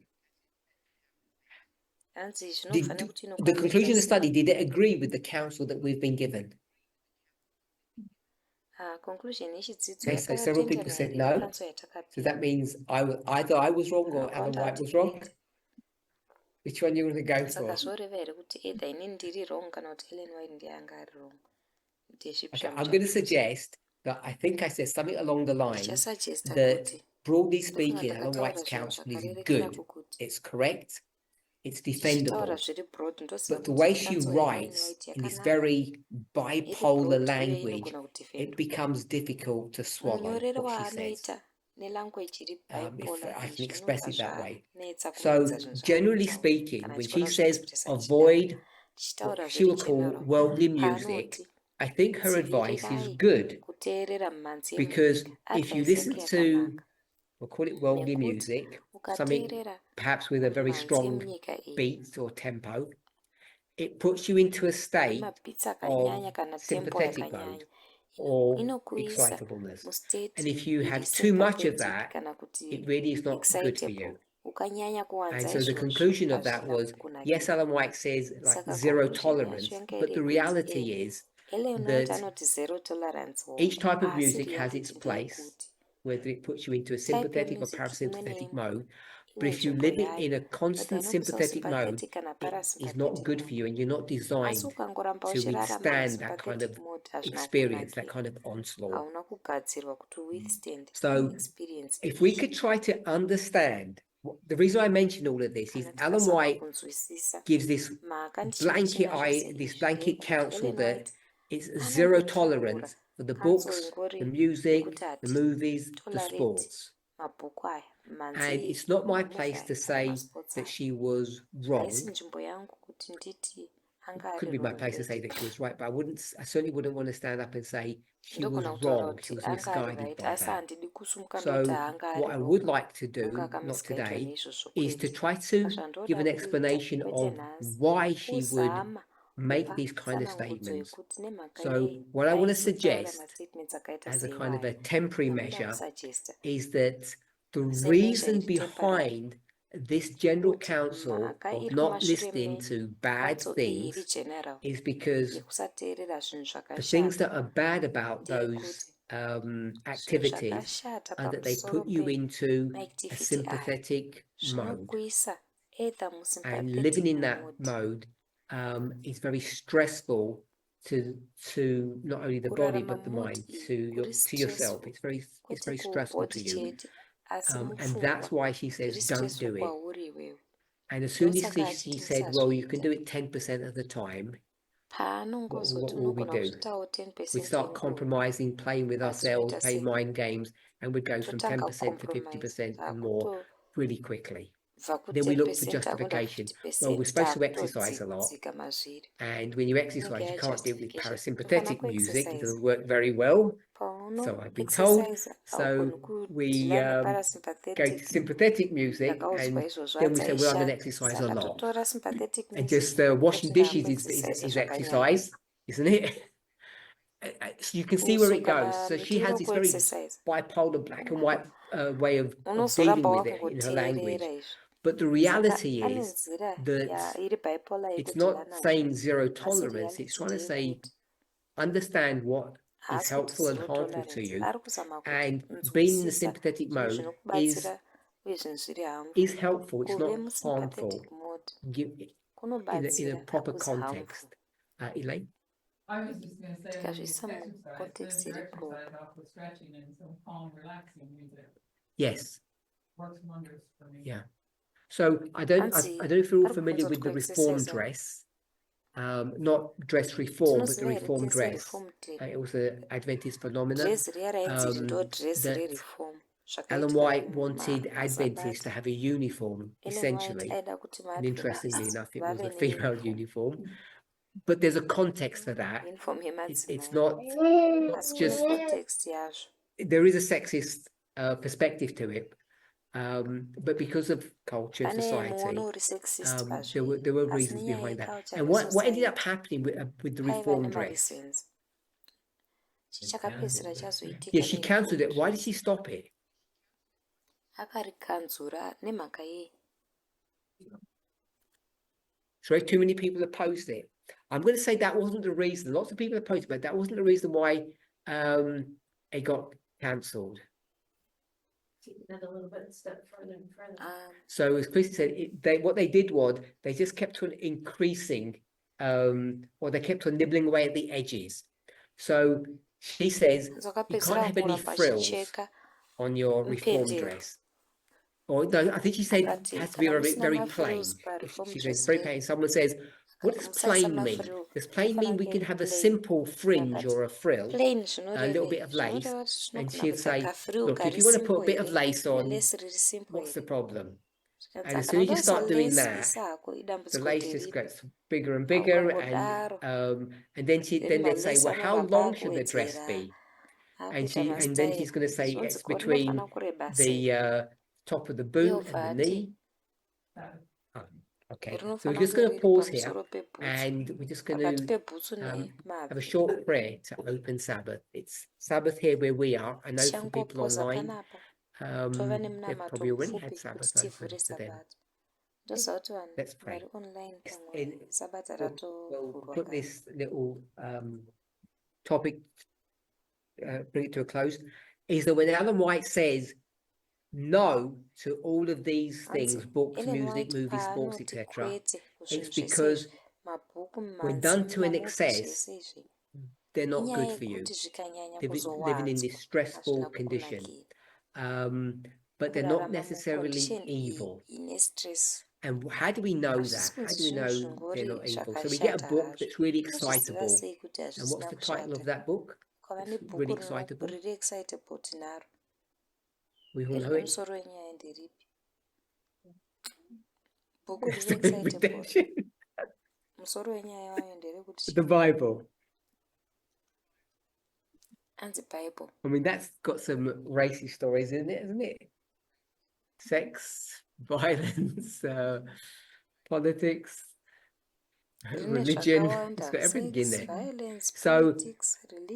The conclusion of the study, did it agree with the counsel that we've been given? Okay, so several people said no. So that means either I was wrong or Alan White was wrong. Which one you want to go for? Okay, I'm going to suggest that I think I said something along the lines that, broadly speaking, Alan White's counsel is good. It's correct. It's defendable. But the way she writes in this very bipolar language, it becomes difficult to swallow what she says. If I can express it that way. So, generally speaking, when she says avoid what she will call worldly music, I think her advice is good. Because if you listen to, we'll call it worldly music, something perhaps with a very strong beat or tempo, it puts you into a state of sympathetic mode or excitableness. And if you have too much of that, it really is not good for you. And so the conclusion of that was, yes, Alan White says like zero tolerance, but the reality is that each type of music has its place, whether it puts you into a sympathetic or parasympathetic mode. But if you live in a constant sympathetic mode, it is not good for you, and you're not designed to withstand that kind of experience, that kind of onslaught. So if we could try to understand, the reason I mention all of this is Alan White gives this blanket counsel that it's zero tolerance for the books, the music, the movies, the sports. And it's not my place to say that she was wrong. Could be my place to say that she was right, but I certainly wouldn't want to stand up and say she was wrong, she was misguided by that. So what I would like to do, not today, is to try to give an explanation of why she would make these kind of statements. So what I want to suggest as a kind of a temporary measure is that the reason behind this general counsel of not listening to bad things is because the things that are bad about those activities are that they put you into a sympathetic mode. And living in that mode is very stressful to not only the body but the mind, to yourself. It's very stressful to you. And that's why she says don't do it. And as soon as she said, well, you can do it 10% of the time, what will we do? We start compromising, playing with ourselves, playing mind games, and we'd go from 10% to 50% and more really quickly. Then we look for justification. Well, we're supposed to exercise a lot, and when you exercise, you can't do it with parasympathetic music. It doesn't work very well, so I've been told. So we go to sympathetic music, and then we say, well, I'm going to exercise a lot. And just washing dishes is exercise, isn't it? So you can see where it goes. So she has this very bipolar black and white way of dealing with it in her language. But the reality is that it's not saying zero tolerance. It's trying to say, understand what is helpful and harmful to you, and being in the sympathetic mode is helpful. It's not harmful. In a proper context. Elaine? I was just gonna say, Because this it's some exercise, context there's in an the pro. exercise off with stretching and some calm, relaxing music, Yes. works wonders for me. Yeah. So I don't know if you're all familiar with the reform exercise. dress. Not dress reform, but the reform dress. It was an Adventist phenomenon that Ellen White wanted Adventists to have a uniform, essentially. And interestingly enough, it was a female uniform. But there's a context for that. It's not just, there is a sexist perspective to it. But because of culture and society, there were reasons behind that. And what ended up happening with the reform dress? Yeah, she cancelled it. Why did she stop it? So too many people opposed it. I'm going to say that wasn't the reason. Lots of people opposed it, but that wasn't the reason why it got cancelled. That a little bit step further and further. So as Christy said, what they did was they just kept on increasing, or they kept on nibbling away at the edges. So she says you can't have any frills on your reform dress. Or no, I think she said it has to be very plain. She says very plain. Someone says, what does plain mean? Does plain mean we can have a simple fringe or a frill, a little bit of lace? And she'd say, look, if you want to put a bit of lace on, what's the problem? And as soon as you start doing that, the lace just gets bigger and bigger, and then they'd say, well, how long should the dress be? And then she's going to say it's between the top of the boot and the knee. Okay, so we're just going to pause here, and we're just going to have a short prayer to open Sabbath. It's Sabbath here where we are. I know for people online, they've probably already had Sabbath open for them. Let's pray. We'll put this little topic, bring it to a close, is that when Ellen White says no to all of these things, books, music, movies, sports, etc., it's because when done to an excess, they're not good for you. Living in this stressful condition. But they're not necessarily evil. And how do we know that? How do we know they're not evil? So we get a book that's really excitable. And what's the title of that book? It's really excitable. We all know it. The Bible. I mean, that's got some racy stories in it, hasn't it? Sex, violence, politics, religion. It's got everything in there. So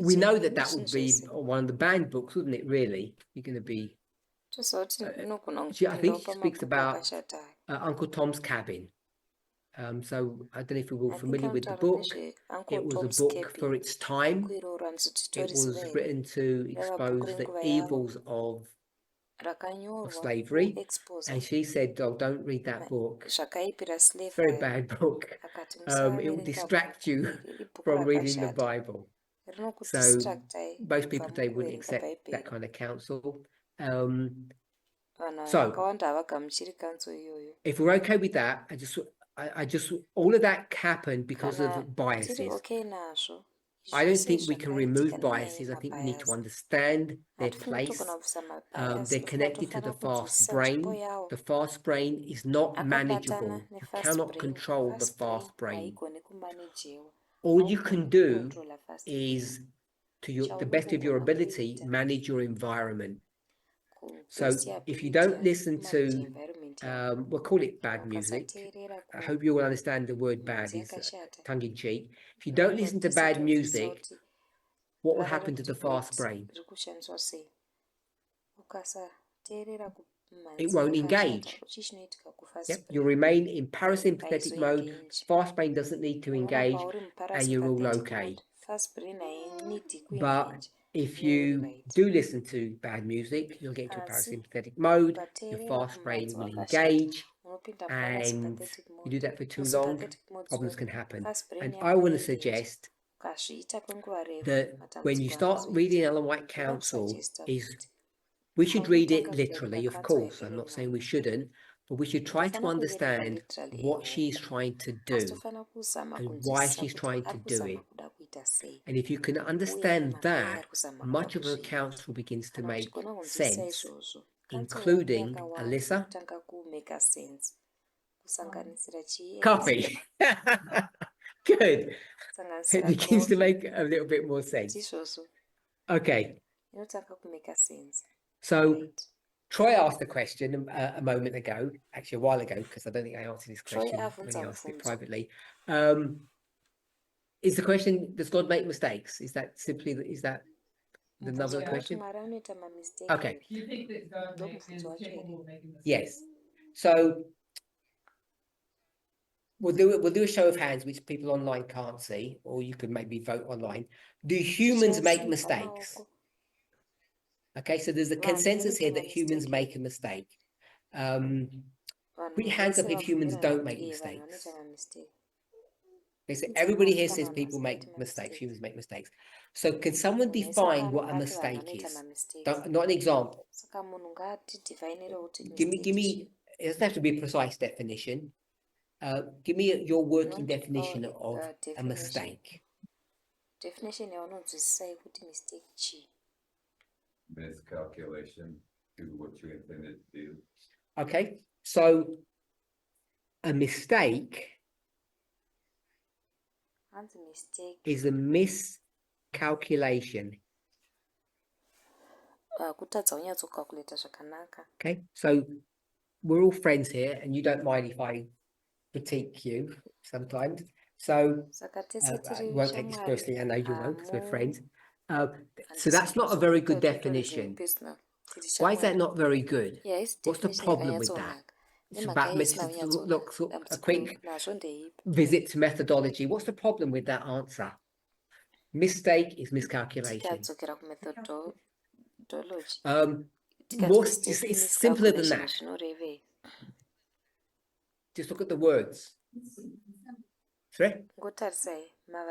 we know that would be one of the banned books, wouldn't it? Really, you're going to be. I think she speaks about Uncle Tom's Cabin. So I don't know if you're all familiar with the book. It was a book for its time. It was written to expose the evils of slavery. And she said, oh, don't read that book. It's a very bad book. It will distract you from reading the Bible. So most people today wouldn't accept that kind of counsel. So if we're okay with that, I just all of that happened because of biases. I don't think we can remove biases. I think we need to understand their place. They're connected to the fast brain. The fast brain is not manageable. You cannot control the fast brain. All you can do is, to the best of your ability, manage your environment. So if you don't listen to, we'll call it bad music. I hope you will understand the word bad is tongue-in-cheek. If you don't listen to bad music, what will happen to the fast brain? it won't engage. Yep, you'll remain in parasympathetic mode. Fast brain doesn't need to engage, and you're all okay. But if you do listen to bad music, you'll get into a parasympathetic mode, your fast brain will engage, and you do that for too long, problems can happen. And I want to suggest that when you start reading Ellen White Counsel, we should read it literally, of course. I'm not saying we shouldn't, but we should try to understand what she's trying to do and why she's trying to do it. And if you can understand that, much of her counsel begins to make sense, including Alyssa. Coffee. Good. It begins to make a little bit more sense. Okay. So Troy asked a question a moment ago, actually a while ago, because I don't think I answered this question when he asked it privately. Is the question, does God make mistakes? Is that another question? Okay. Do you think that God is capable of making mistakes? Yes. So we'll do a show of hands, which people online can't see, or you could maybe vote online. Do humans make mistakes? Okay, so there's a consensus here that humans make a mistake. Put your hands up if humans don't make mistakes. Okay, so everybody here says people make mistakes, humans make mistakes. So can someone define what a mistake is? Not an example. Give me, it doesn't have to be a precise definition. Give me your working definition of a mistake. Miscalculation, do what you intended to do. Okay, so a mistake is a miscalculation. Okay, so we're all friends here, and you don't mind if I critique you sometimes. So I won't take this personally. I know you won't, because we're friends. So that's not a very good definition. Why is that not very good? What's the problem with that? It's about look, a quick visit to methodology. What's the problem with that answer? Mistake is miscalculation. It's simpler than that. Just look at the words. Sorry?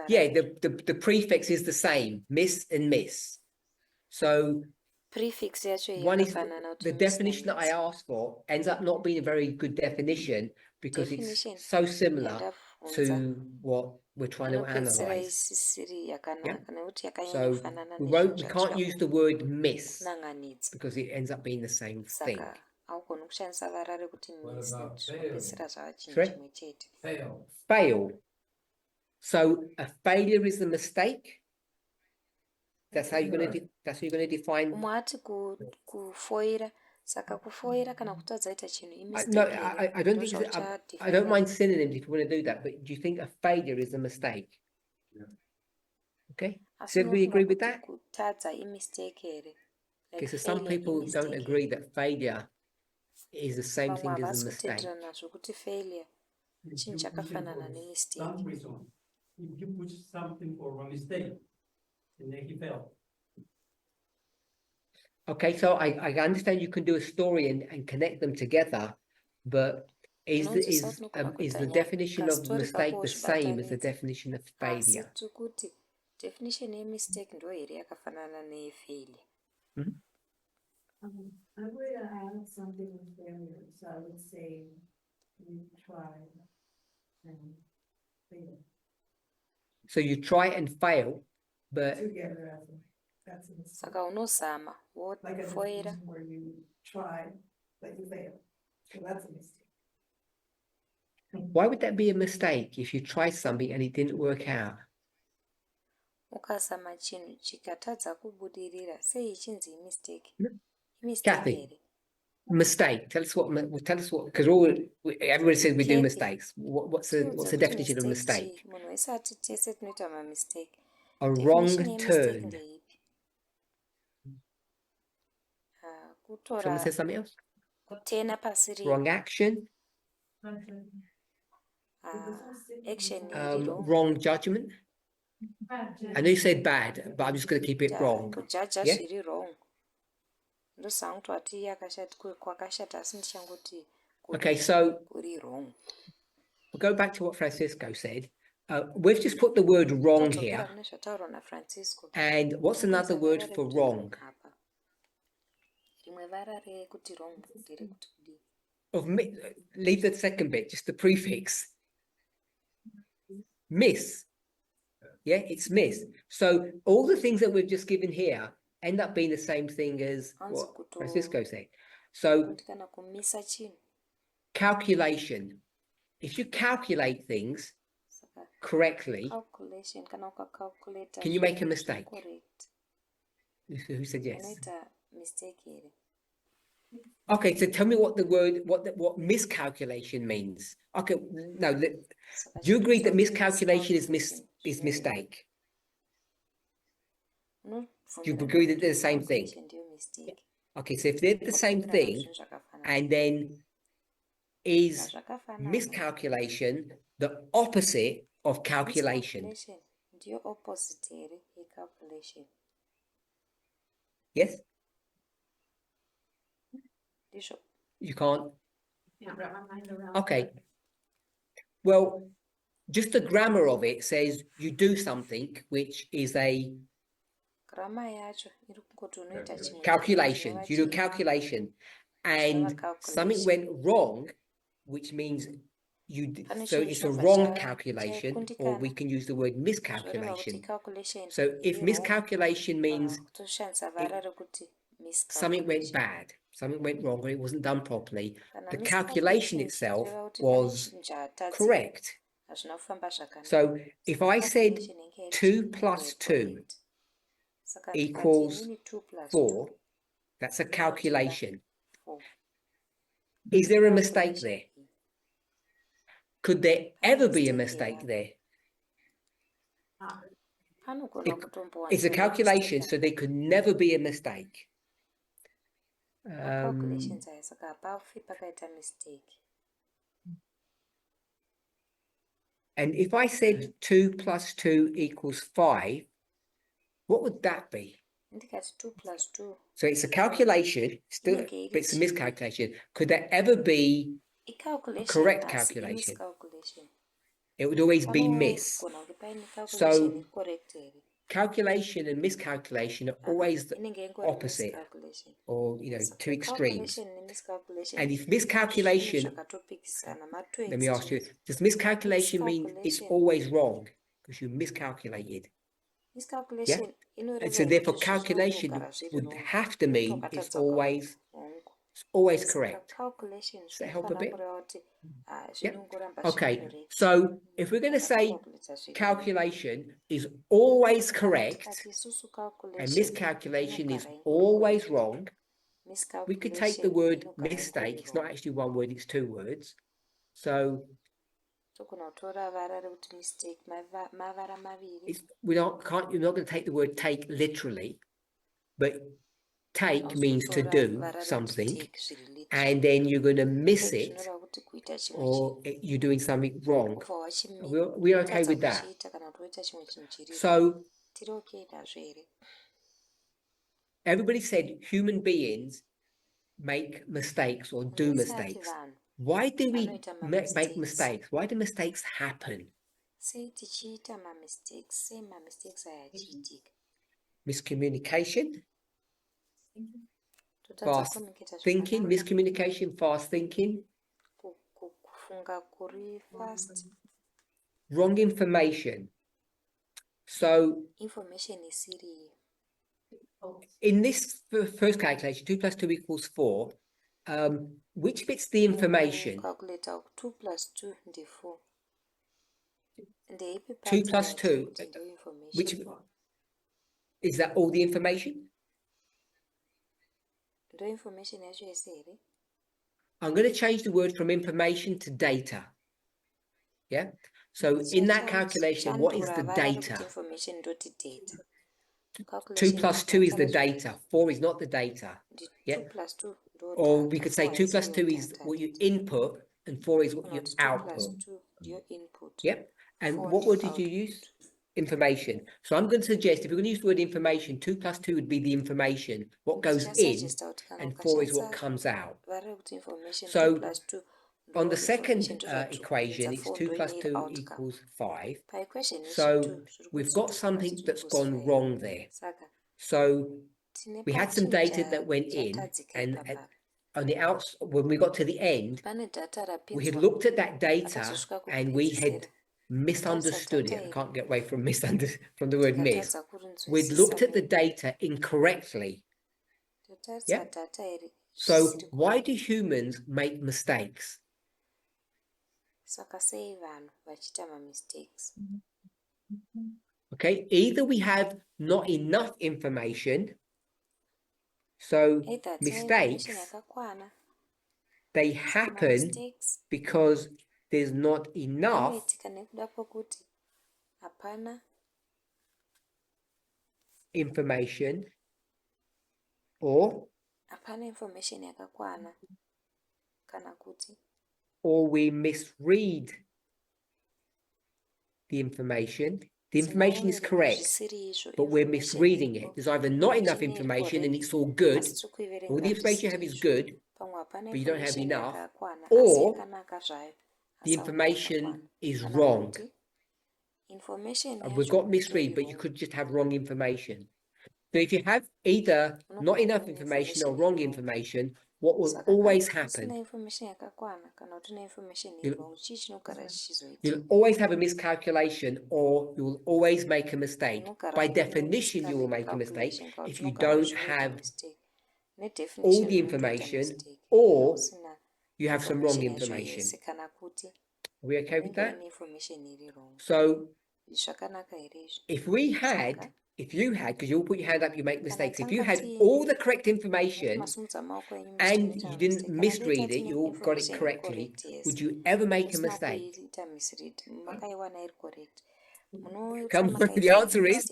Yeah, the prefix is the same, miss and miss. So one is the definition that I asked for ends up not being a very good definition because it's so similar to what we're trying to analyze. Yeah? So we can't use the word miss because it ends up being the same thing. What about fail? Fail. So a failure is a mistake. That's how you're going to define. No, I don't think I don't mind synonyms if you want to do that, but do you think a failure is a mistake? Yeah. Okay. Does everybody agree with that? Okay, so some people don't agree that failure is the same thing as a mistake. Some reason. If you put something for a mistake, and then he failed. Okay, so I understand you can do a story and connect them together, but is the definition of mistake the same as the definition of failure? I would add something with failure, so I would say you try and fail. So you try and fail, but Together, that's a mistake. Like a situation where you try, but you fail. So that's a mistake. why would that be a mistake if you try something and it didn't work out? Kathy, mistake. Tell us what, because everybody says we do mistakes. What's the definition of mistake? A wrong turn. Someone say something else? kutena pasiri wrong action, action iri wrong. wrong judgment. I know you said bad, but I'm just going to keep it wrong. Kujaja Yeah? zviri wrong. Ndosanga kuti ati yakashata kwakashata asi ndichangoti Okay, so kuri wrong. we'll go back to what Francisco said. We've just put the word wrong here. Nezvataurwa naFrancisco. And what's another word for wrong? Rimwe vara rekuti wrong ndere kuti kudii? Leave the second bit, just the prefix. Miss. Yeah, it's miss. So all the things that we've just given here end up being the same thing as what Francisco said. So Kana kumisa chinhu. calculation. If you calculate things correctly, Calculation kana ukacalculate. can you make a mistake? Correct. Who said yes? Unoita mistake here. Okay, so tell me what the word, what miscalculation means. Okay, no, do you agree that miscalculation is mistake? Do you agree that they're the same thing? Okay, so if they're the same thing, and then is miscalculation the opposite of calculation? Ndio opposite here calculation. Yes? Ndizvo. You can't? Can't wrap my mind around. Okay. Well, just the grammar of it says you do something which is a Grammar yacho iri kungoti unoita chimwe. calculation. You do calculation, and something went wrong, which means so it's a wrong calculation, or we can use the word miscalculation. So if miscalculation means something went bad, something went wrong, or it wasn't done properly, the calculation itself was correct. So if I said 2 plus 2 equals 4, that's a calculation. Is there a mistake there? Could there ever be a mistake there? It's a calculation, so there could never be a mistake. Calculations aya saka hapafi pakaita mistake. And if I said 2 plus 2 equals 5, what would that be? Ndikati 2 plus 2. So it's a calculation, still, but it's a miscalculation. Could there ever be a correct calculation? It would always be miss. So calculation and miscalculation are always the opposite, or two extremes. And if miscalculation, let me ask you, does miscalculation mean it's always wrong because you miscalculated? Yeah. And so therefore calculation would have to mean it's always correct. Does that help a bit? Yeah. Okay, so if we're going to say calculation is always correct and miscalculation is always wrong, we could take the word mistake. It's not actually one word, it's two words. So you're not going to take the word take literally, but take means to do something, and then you're going to miss it, or you're doing something wrong. We're okay with that. So everybody said human beings make mistakes or do mistakes. Why do we make mistakes? Why do mistakes happen? Miscommunication, fast thinking, miscommunication, fast thinking, wrong information. So in this first calculation, 2 plus 2 equals 4, which bit's the information? 2 plus 2 is 4. 2 plus 2, which is that all the information? I'm going to change the word from information to data. Yeah. So in that calculation, what is the data? 2 plus 2 is the data. 4 is not the data. Yeah. 2 plus 2 Or we could say 2 plus 2 is what you input and 4 is what you output. Yep. And what word did you use? Information. So I'm going to suggest if we're going to use the word information, 2 plus 2 would be the information, what goes in, and 4 is what comes out. So on the second equation, it's 2 plus 2 equals 5. So we've got something that's gone wrong there. So we had some data that went in, and on the outs, when we got to the end, we had looked at that data and we had misunderstood it. I can't get away from from the word miss. We'd looked at the data incorrectly. Yeah. So why do humans make mistakes? Okay, either we have not enough information, so mistakes, they happen because there's not enough information, or we misread the information. The information is correct, but we're misreading it. There's either not enough information and it's all good, all the information you have is good, but you don't have enough, or the information is wrong. And we've got misread, but you could just have wrong information. So if you have either not enough information or wrong information, what will always happen? You'll always have a miscalculation, or you will always make a mistake. By definition, you will make a mistake if you don't have all the information, or you have some wrong information. Are we okay with that? So if you had, because you'll put your hand up, you make mistakes. If you had all the correct information and you didn't misread it, you all got it correctly, would you ever make a mistake? Come on, the answer is,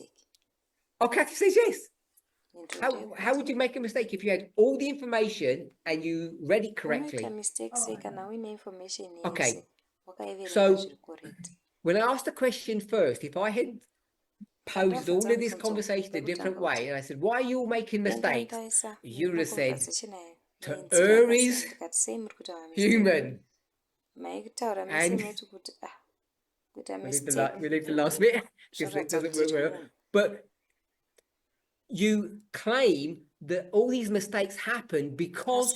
Kathy says yes. How would you make a mistake if you had all the information and you read it correctly? Okay, so when I asked the question first, if I had posed all of this conversation a different way, and I said, why are you all making mistakes? You would have said, to err is human. And we leave the last bit, because it doesn't work well. But you claim that all these mistakes happen because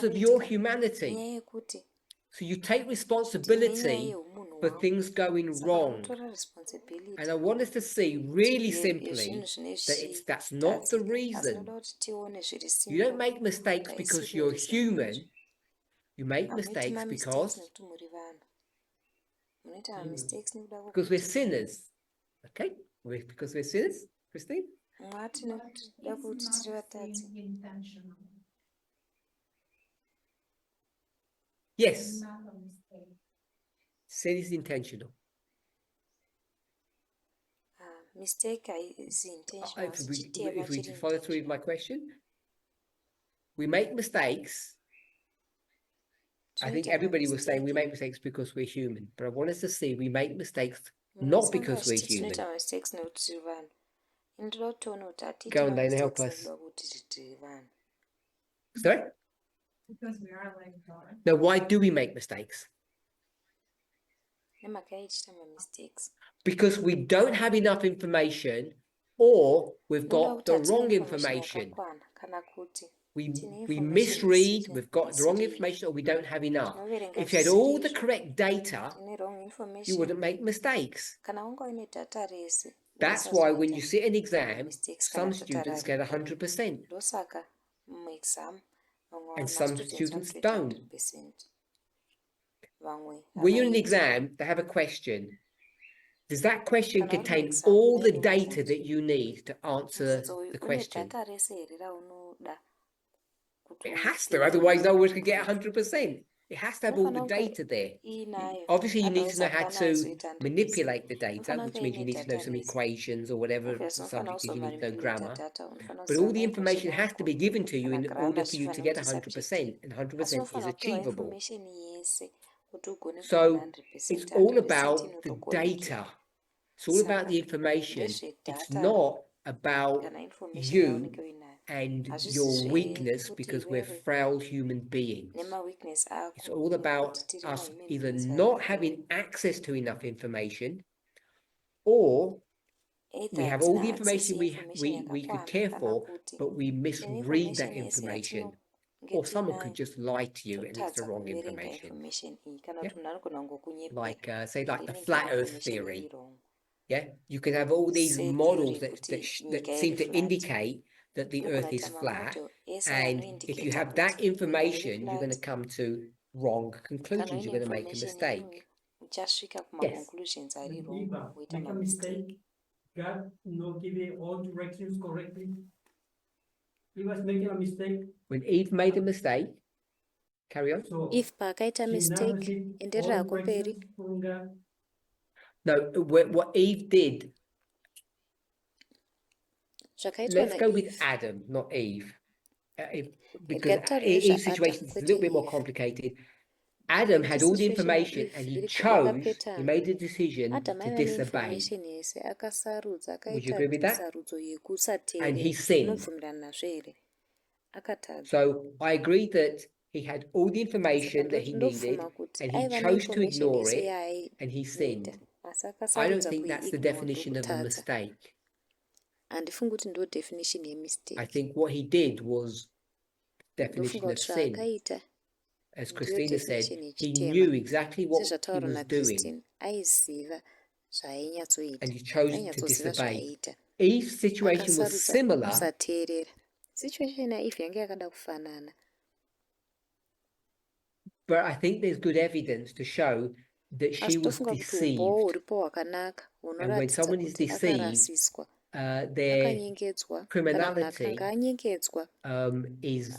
of your humanity. So you take responsibility for things going wrong. And I want us to see really simply that that's not the reason. You don't make mistakes because you're human. You make mistakes because we're sinners. Okay? Because we're sinners, Christine? Yes. Sin is intentional. Mistake is intentional. If we follow through with my question, we make mistakes. I think everybody was saying we make mistakes because we're human, but I want us to see we make mistakes not because we're human. Go on, then help us. Sorry? Because we are like God. Now, why do we make mistakes? Because we don't have enough information, or we've got the wrong information. We misread, we've got the wrong information, or we don't have enough. If you had all the correct data, you wouldn't make mistakes. That's why when you sit an exam, some students get 100%, and some students don't. When you're in an exam, they have a question. Does that question contain all the data that you need to answer the question? It has to, otherwise no one can get 100%. It has to have all the Inofanira kunge data there. iinayo Obviously, you need to know how adhawo to zvaanozoita handibvisi. manipulate the data, Unofanira which kunge means you ine need to know some database. equations or whatever Obviously, the unofanira subject is, you need to know kuzomanipulata grammar. data, unofanira But all kuziva the information maequation has to ako be given to you kana in grammar order for you to zvifanira get kuti subject. 100%, and Asi 100% is unofanira kupiwa achievable. information yese kuti ugone kuwana So 100%. it's all 100% about the inotokonekera. data. It's all about Saka the information. It's ndezvedata not about kana information you yaunenge uinayo. and Hazvisi your weakness, zvekuti because we're iwewe frail human beings. nemaweakness It's ako all about nekuti tiri us mahuman either beings not vadodori. having access to enough information, or we Either have all the hatina access information we could yakakwana care kana for, kuti but we tine misread that information yese information. yatinenge Or someone could tinayo just lie to you and it's the totadza wrong kuverenga information. information iyi kana Yeah. kuti munhu anogona kungokunyepera Like, say, like the inenge flat Earth information theory. iri wrong. Yeah, you can have all these Say models theory that kuti that nyika seem iri to flat. indicate that the Anogona Earth is kuita flat, mamodel ese and if you anoindicata have that kuti nyika iri information, you're going to flat. come to wrong Kana conclusions. uine You're going to make a information mistake. uchasvika Yes. kumaconclusions ari wrong, Eva, uita make a mamistake. mistake. God not giving all directions correctly. He was making a mistake. When Eve made a mistake, carry on. So If pakaita she never mistake, received enderera all kumberi. directions from God. No, what Eve did. Zvakaitwa Let's go with naEve. Adam, not Eve, because Ngatitarire Eve's zvaAdam, situation is a kwete little bit more Eve. complicated. Adam had all the Situation information yaEve and he iri chose, he pattern. made a decision Adam to aiva disobey. neinformation yese akasarudza Would you akaita agree with that? sarudzo And he yekusateerera. sinned. Unobvumirana nazvo here? Akatadza. So I agree that he had all the Saka information that he needed ndobvuma kuti and he aiva chose to neinformation ignore yese it and he yaaida, sinned. asi I don't akasarudza think that's the kuiignore definition of a ndokutadza. mistake. Handifungi kuti ndo definition I yemistake. think what he did was definition Ndofunga of kuti sin. zvaakaita As ndiyo Christina said, definition he yechitema. knew exactly what he Sezvataurwa was doing naChristine, aiziva zvainyatsoita, and he chose to ainyatsoziva disobey. zvaiita. Eve's situation was Akasarudza similar, kusateerera. Situation yaEve yanga yakada kufanana. but I think there's good evidence to show that she Asi was tofunga kuti umboo deceived. huripo hwakanaka And when hunoratidza someone is kuti deceived, akarasiswa, their akanyengedzwa. Kana munhu criminality akanga anyengedzwa, is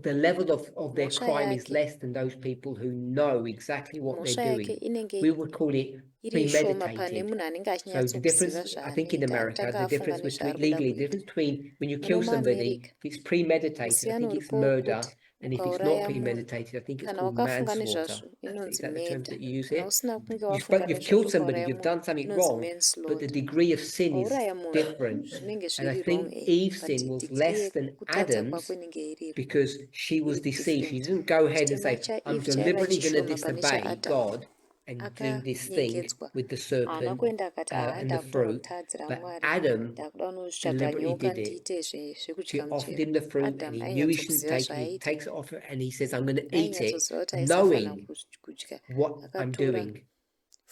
the level of their mhosva crime is yake, less than those people who know exactly what mhosva they're yake doing. inenge We would call it iri shoma pane premeditated. munhu anenge So the difference, achinyatsoziva I think in zvaanoita, America, akatanga the afunga difference between nezvaari kuda legally, the kuita. difference between when you Muno kill somebody, muAmerica, if it's premeditated, I musiyano think it's uripo murder, wokuti and if it's not ukauraya munhu premeditated, I think it's kana called wakafunga manslaughter. nezvazvo Is inonzi that the terms murder, that you use kana here? usina kunge wafunga You've nezvazvo killed somebody, ukauraya you've munhu done something inonzi wrong, but the manslaughter. degree of sin is Wauraya munhu different. zvinenge And I zviri think wrong, Eve's but sin was degree less than yekutadza Adam's kwako inenge iripo. because she was Iri deceived. She different. didn't go ahead and Chitema say, I'm chaEve chaiva deliberately going to chishoma pane disobey chaAdam. God and do this thing Akanyengedzwa. with the Haana serpent kuenda akati and the ndakuda fruit. kutadzira But Mwari, Adam ndakuda kunotsvaga deliberately nyoka did it. ndiite She zvekudya offered muchero. him the fruit and Adam he knew he shouldn't ainyatsoziva take it. He zvaiita, takes it off and he says, I'm going to eat it, ainyatsoziva kuti aisafana knowing kudya. what I'm Akatora doing.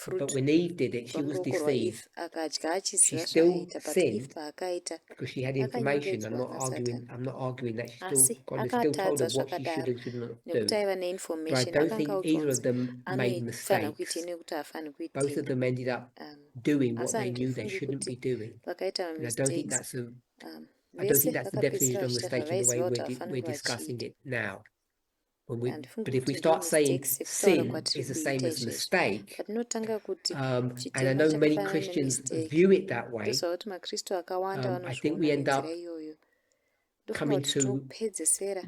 But fruit when Eve did it, she was pamuruoko deceived. rwaEve akadya She achiziva still zvaiita, but Eve sinned paakaita because she had information. I'm akanyengedzwa not arguing that she asi still, God has still told her akatadza what she should zvakadaro and should not nekuti do. aiva But I neinformation. don't Akanga think audzwa either of kunzi them made anofanira kuitei mistakes. nekuti haafani Both kuitei. of them ended up doing what Asi they knew they handifungi shouldn't be kuti doing. pakaita And I don't think mistakes. that's I don't Vese think that's the vakapedzisira definition of vachiita mistake in the way zvavaiziva kuti havafaniri we're kunge discussing vachiita. it now. Handifungi But if we kuti start saying mistakes sekutaura sin kwatiri is the kuita same as izvezvi. mistake, Patinotanga kuti and I chitema know many chakafanana Christians nemistake, view it that way, ndoziva kuti maKristu akawanda I think vanozviona we end nenzira up iyoyo. Ndofunga coming kuti to topedzesera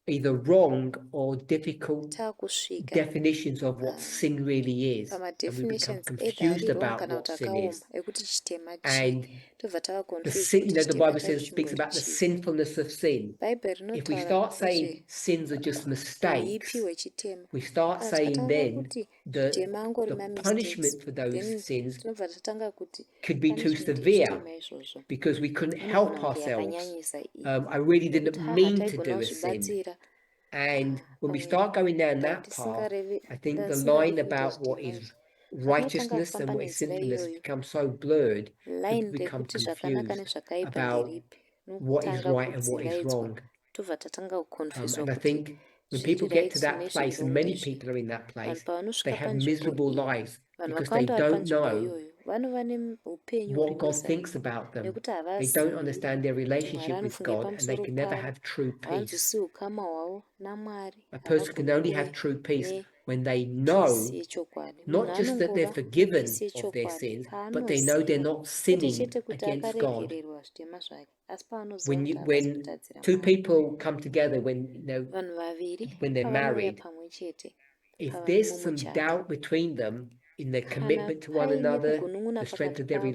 either wrong or difficult taakusvika definitions of what sin really is, and we become pamadefinitions either confused ari wrong about kana what kuti sin akaoma is. ekuti chitema chii, And tobva tava the confused sin, kuti the chitema Bible chacho speaks chimbori about the chii. sinfulness of sin. Bhaibheri If we rinotaura start saying sins are just uipi mistakes, hwechitema. we start Kana saying tikatanga then kuti the chitema angori punishment mamistakes, for those then sins tinobva tatanga kuti could be too punishment severe yechitema izvozvo because we couldn't inogona help kunge ourselves. yakanyanyisa iyi. I really didn't Nekuti mean to hataigona do a sin. kuzvibatsira. And when we Pamwe start going down that path, ndisingarevi I think the ndasingarevi line kuita about what chitema is izvi. Patinotanga righteousness and kufamba what is nenzira sinfulness iyoyo, becomes so blurred that we line become rekuti zvakanaka confused nezvakaipa about nderipi, what is nokutanga right and what is kudzingaidzwa, wrong. tobva tatanga kukonfuswa And I kuti think when zviri people get right to that nezviri place, and wrong many ndezvi. people are in that Vanhu place, they pavanosvika have panzvimbo miserable iyi, lives vanhu because they vakawanda vari don't panzvimbo know iyoyo vanova neupenyu what God hurimuzasi thinks about them. nekuti They don't havazivi understand their kuti Mwari relationship with anofunga God, and they pamusoro can never pavo, have true peace. havanzwisi ukama hwavo naMwari, A person can only have havagoni true peace kuve when they nepisi know yechokwadi. Munhu not just that they're anongova forgiven nepisi of their yechokwadi sins, but they know they're paanoziva not kwete sinning chete kuti against God. akaregererwa zvitema zvake, asi paanoziva kuti havasi When kutadzira two Mwari. people come together, when Vanhu vaviri when they're pavanouya married, pamwe chete if pava there's some mumuchato, doubt between them in their kana commitment to one paine another, kugunun'una the strength pakati of their pavo,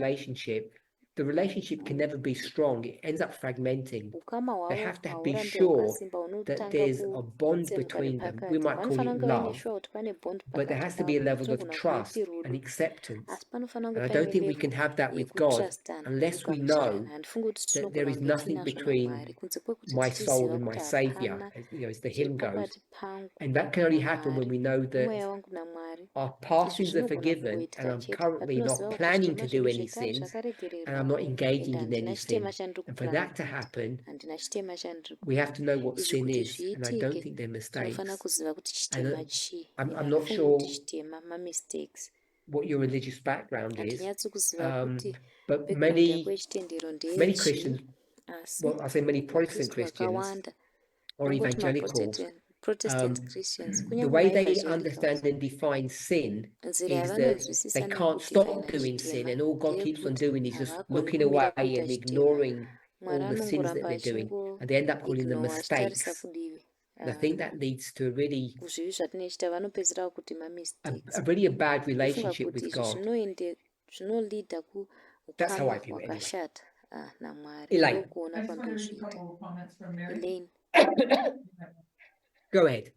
the relationship can never be strong. It ends up fragmenting. ukama They hwavo have to be haurambi sure hwakasimba, that unotanga there's a bond kutsemuka between them. We nepakati. might call Vanofanira it kunge vaine love, shuwa kuti pane bond but there pakati has to be a pavo, level of zvinogona trust kuiti and rudo, acceptance. asi panofanira And kunge I paine don't think we level can have that with God yekutrastana, unless we yekugamuchirana. know Handifungi kuti that there tinogona is kunge nothing tinazvo between naMwari, kunze kwekuti my soul tichiziva and my kuti Savior, hapana as the zviri hymn goes. pakati pangu And that can only happen when naMwari, we know that mweya wangu naMwari. our past Izvi sins are zvinogona forgiven, and kungoitika I'm chete currently patinoziva not kuti planning zvitema to zvedu do any zvekare sins, and zvakaregererwa, I'm not engaging ende in any handina chitema sin. chandiri And for kupurana that to kuita, happen, handina chitema chandiri we kuita. have to know what Izvi sin kuti is, and I don't zviitike think they're tinofanira mistakes. kuziva kuti And chitema chii. I'm Ende not handifungi kuti sure chitema mamistakes. what your religious background is, Handinyatsi kuziva kuti but background yako yechitendero many ndeyechii, Christians, asi well, I say many Protestant vakristu Christians vakawanda, or nongoti evangelicals, Protestant Christians, the kunyange way they maevangelicals, understand and define sin nzira is that yavanonzwisisa they can't stop nekudefina doing sin, chitema and all God keeps on ndeyekuti doing is just havagoni looking kumira away kuita and chitema. ignoring Mwari all the sins that anongoramba they're doing, and they end up calling them achingoignowa achitarisa mistakes. kudivi. And I think that leads to Kuzvivi zvatinechita vanopedzera kuti mamistakes. a really a bad Ndofunga relationship kuti with izvi God. zvinolidha That's how I kuukama view it anyway. hwakashata naMwari. Elaine. Ndokuona I just want to read a kwandinozviita. couple of comments from Mary. Elaine, Go ahead.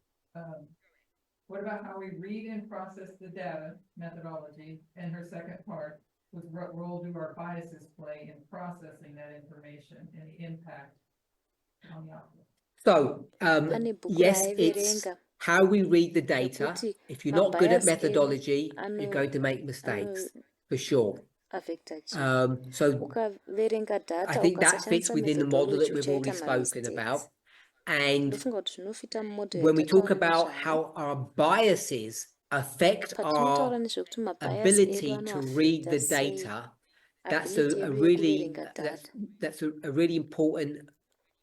What about how we read and process the data methodology? And her second part was what role do our biases play in processing that information and the impact on the output? So, pane bhuku yes, it's raaiverenga how we read the data. rekuti If you're not good at mabias edu methodology, you're going to make mistakes, for sure. affecta chii. So Ukaverenga I data think that fits ukasashandisa within the model that methodology we've already uchaita spoken mamistakes. about. And Ndofunga kuti zvinofita mumodel when we talk yatataura about nezvayo. how our biases affect Patinotaura our nezvekuti mabias edu ability to read the anoaffecta sei data, that's ability a yedu really yekuverenga data. that's a really important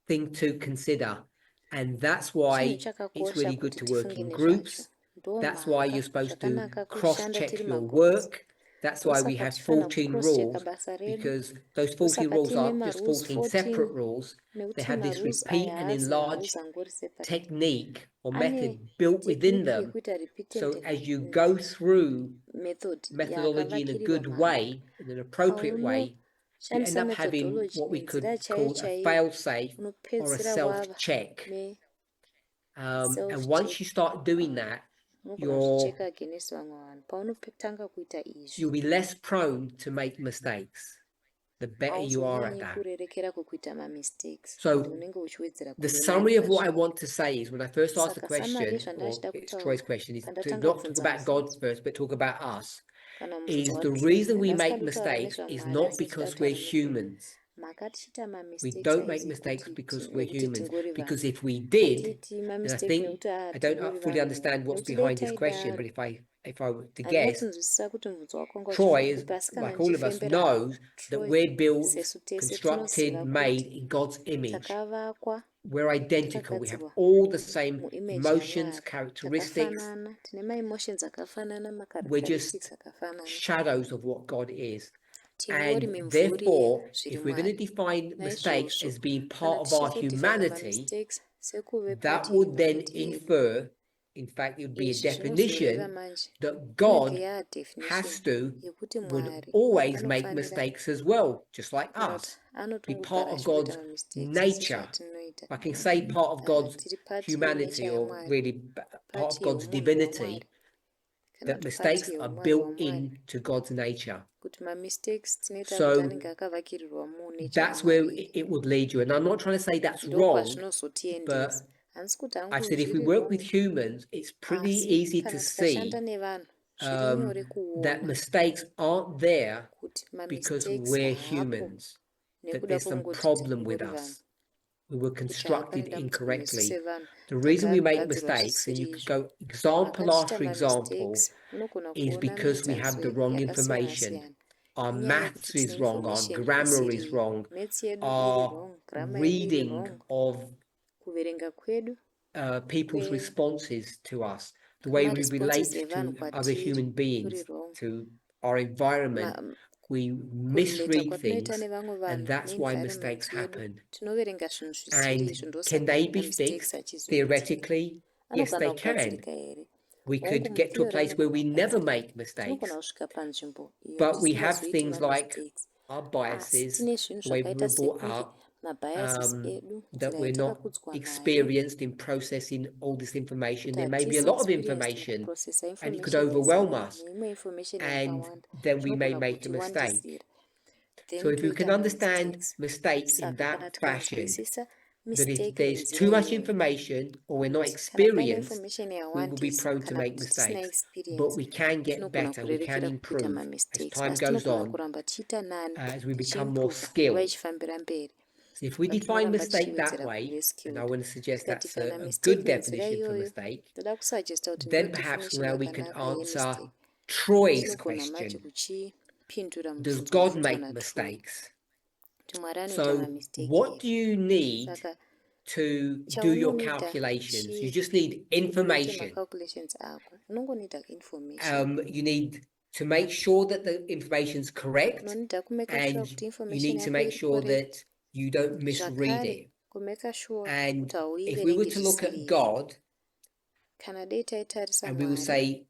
thing to consider. And that's Chinhu why it's chakakosha really good kuti to work tifunge in nezvacho. groups. Ndo That's why mhaka you're supposed to zvakanaka kushanda cross-check tiri your magroups. work. That's why we Ndosaka have tifanira 14 kucrosschecka rules, basa redu. because those 14 Ndosaka rules tiine aren't just marules 14 separate 14 rules. They nekuti have this marules repeat aya and haazi enlarge marules angori separate. technique or Ane method built within technique them. yekuita repeat So and as you go through method methodology in a yakavakirirwa good mhamba. way, in an appropriate way, you end Paunoshandisa up having methodology what we nenzira could chaiyo call a chaiyo fail-safe or a unopedzisira wava self-check. And self-check. once you start doing that, Unogona kuzvicheka against vamwe vanhu. Paunotanga kuita izvi, you'll be less prone to make mistakes the better you are at hauzonyanyi that. kurerekera kwekuita mamistakes. So, Ende unenge uchiwedzera The kunonarira summary of what I zviro. want to say is when I first asked the Saka summary question, or yezvandachida it's kutaura, Troy's question, is to pandatanga not talk kubvunza about God mubvunzo. first, but talk about us. Kana Is mubvunzo the waTroy, reason we handasi make kutaura mistakes is nezvaMwari not asi because tichida we're kutaura nezvenyu. humans. Maka tichita We mamistakes don't make haizi mistakes kuti because we're nekuti humans. tingori Because vanhu. if we did, Hatiiti and I mamistakes think nekuti I don't tingori fully vanhu. understand what's Nekuti behind dai this question, but taidaro. if I were to Handina guess, kutonzwisisa kuti mubvunzo wako wanga Troy uchifunga is, kupi, asi kana like all of us, ndichifembera knows that Troy, we're built, sesu tese constructed, tinoziva made kuti in God's image. takavakwa We're identical. We have takagadzirwa all the same muimage emotions, yaMwari. characteristics. Takafanana, tine maemotions akafanana, We're macharacteristics just akafanana. shadows of what God is. Tingori And mimvuri therefore, zviri if we're going to Mwari. define mistakes Naizvozvo, as being kana part of our tichidefina humanity, mistakes sekuve that part would then yehumanity yedu, infer, in fact, it would be a izvi zvinozoreva definition manje that inenge God yaa definition has to, yekuti would Mwari always make anofanira mistakes as well, just like kana kuti us. Be part anotongogara of achikuita God's mamistakes nature. sezvatinoita. If I can say part of God's Tiri part humanity, yenature or yaMwari, really part of God's yeumunhu divinity, waMwari, kana that kuti part mistakes are yeumwari built waMwari, into God's nature. kuti mamistakes tinoita kuti So anenge akavakirirwa munature that's where yaMwari. it would lead you. And I'm not trying to say that's Ndo wrong, kwazvinozotiendesa. Handisi kuti I've hangu said if we zviri work with wrong, humans, it's pretty asi easy to kana see tikashanda nevanhu zviri nyore that kuona mistakes aren't there kuti because mamistakes we're haapo humans, that nekuda there's some kwekungoti problem with tingori vanhu. us. we were kuti constructed hapane dambudziko nesu incorrectly. sevanhu The reason we make takagadzirwa mistakes, and you zvisiri could izvo. go example Vakatiita after example, mamistakes unogona is kuona because we have mibvunzo the wrong yakasiyana information. siyana. Our Inyaya maths yekuti is tine wrong, our information grammar is isiri, wrong, maths yedu iri our wrong, grammar yedu iri reading wrong, of kuverenga kwedu people's responses to us, the way we maresponses relate evanhu to other kwatiri human kuri beings, wrong. to our environment, we Kureleta misread kwatinoita things, nevamwe and vanhu that's why neenvironment mistakes yedu happen. tinoverenga zvinhu zvisiri And izvo can they be ndosakamamistakes fixed? achizoitika. Theoretically, yes, they Anogona can. kugadzirika here. We could get to a place where we never make mistakes, tinogona kusvika panzvimbo iyo but we have tisingazoiti things like mamistakes. our Asi biases, tine zvinhu the way we zvakaita were brought sekunge up, mabiases edu, that nzira we're not yatakakudzwa nayo, experienced in processing all this information. kuti There may be a hatisi lot of experienced information, mukuprocessa and it could information overwhelm yazara us, neimwe information and yakawanda, then we may zvinogona make a mistake. kutiwandisira. Then So if you toita can understand mamistakes. mistakes in Saka kana that fashion, tikanzwisisa that if mistake there's nenzira too much iyoyo, information or we're not kana paine experienced, information we will be yawandisa prone to kana make kuti tisina mistakes. But experience, we can get tinogona better, we can kurerekera kuita improve as mamistakes, time asi goes tinogona on, kuramba tichiita nani as we become more tichiimprova nguva skilled. ichifambira mberi. So if we define Patinoramba mistake that tichiwedzera way, kuve and I skilled. want to suggest that's Tikadefina a mistake good nenzira definition for iyoyo, mistake, ndoda kusuggesta kuti then ndo perhaps definition now we could yakanaka answer yemistake. Troy's Tinogona manje question. kuchipindura Does mubvunzo God unobvunzwa make naTroy. mistakes? Kuti Mwari anoita So mamistake what do here. you need Saka to do your chaunoita calculations? You chii just need uite information. macalculations ako, unongoita information. You need to make sure that the information's correct, Unoita kumeka sure and kuti you information need to yako make iri sure correct. that you don't misread Zvakare it. kumeka sure And kuti if we were hauiverengi to look at zvisiri. God, Kana dei taitarisa and we will Mwari, say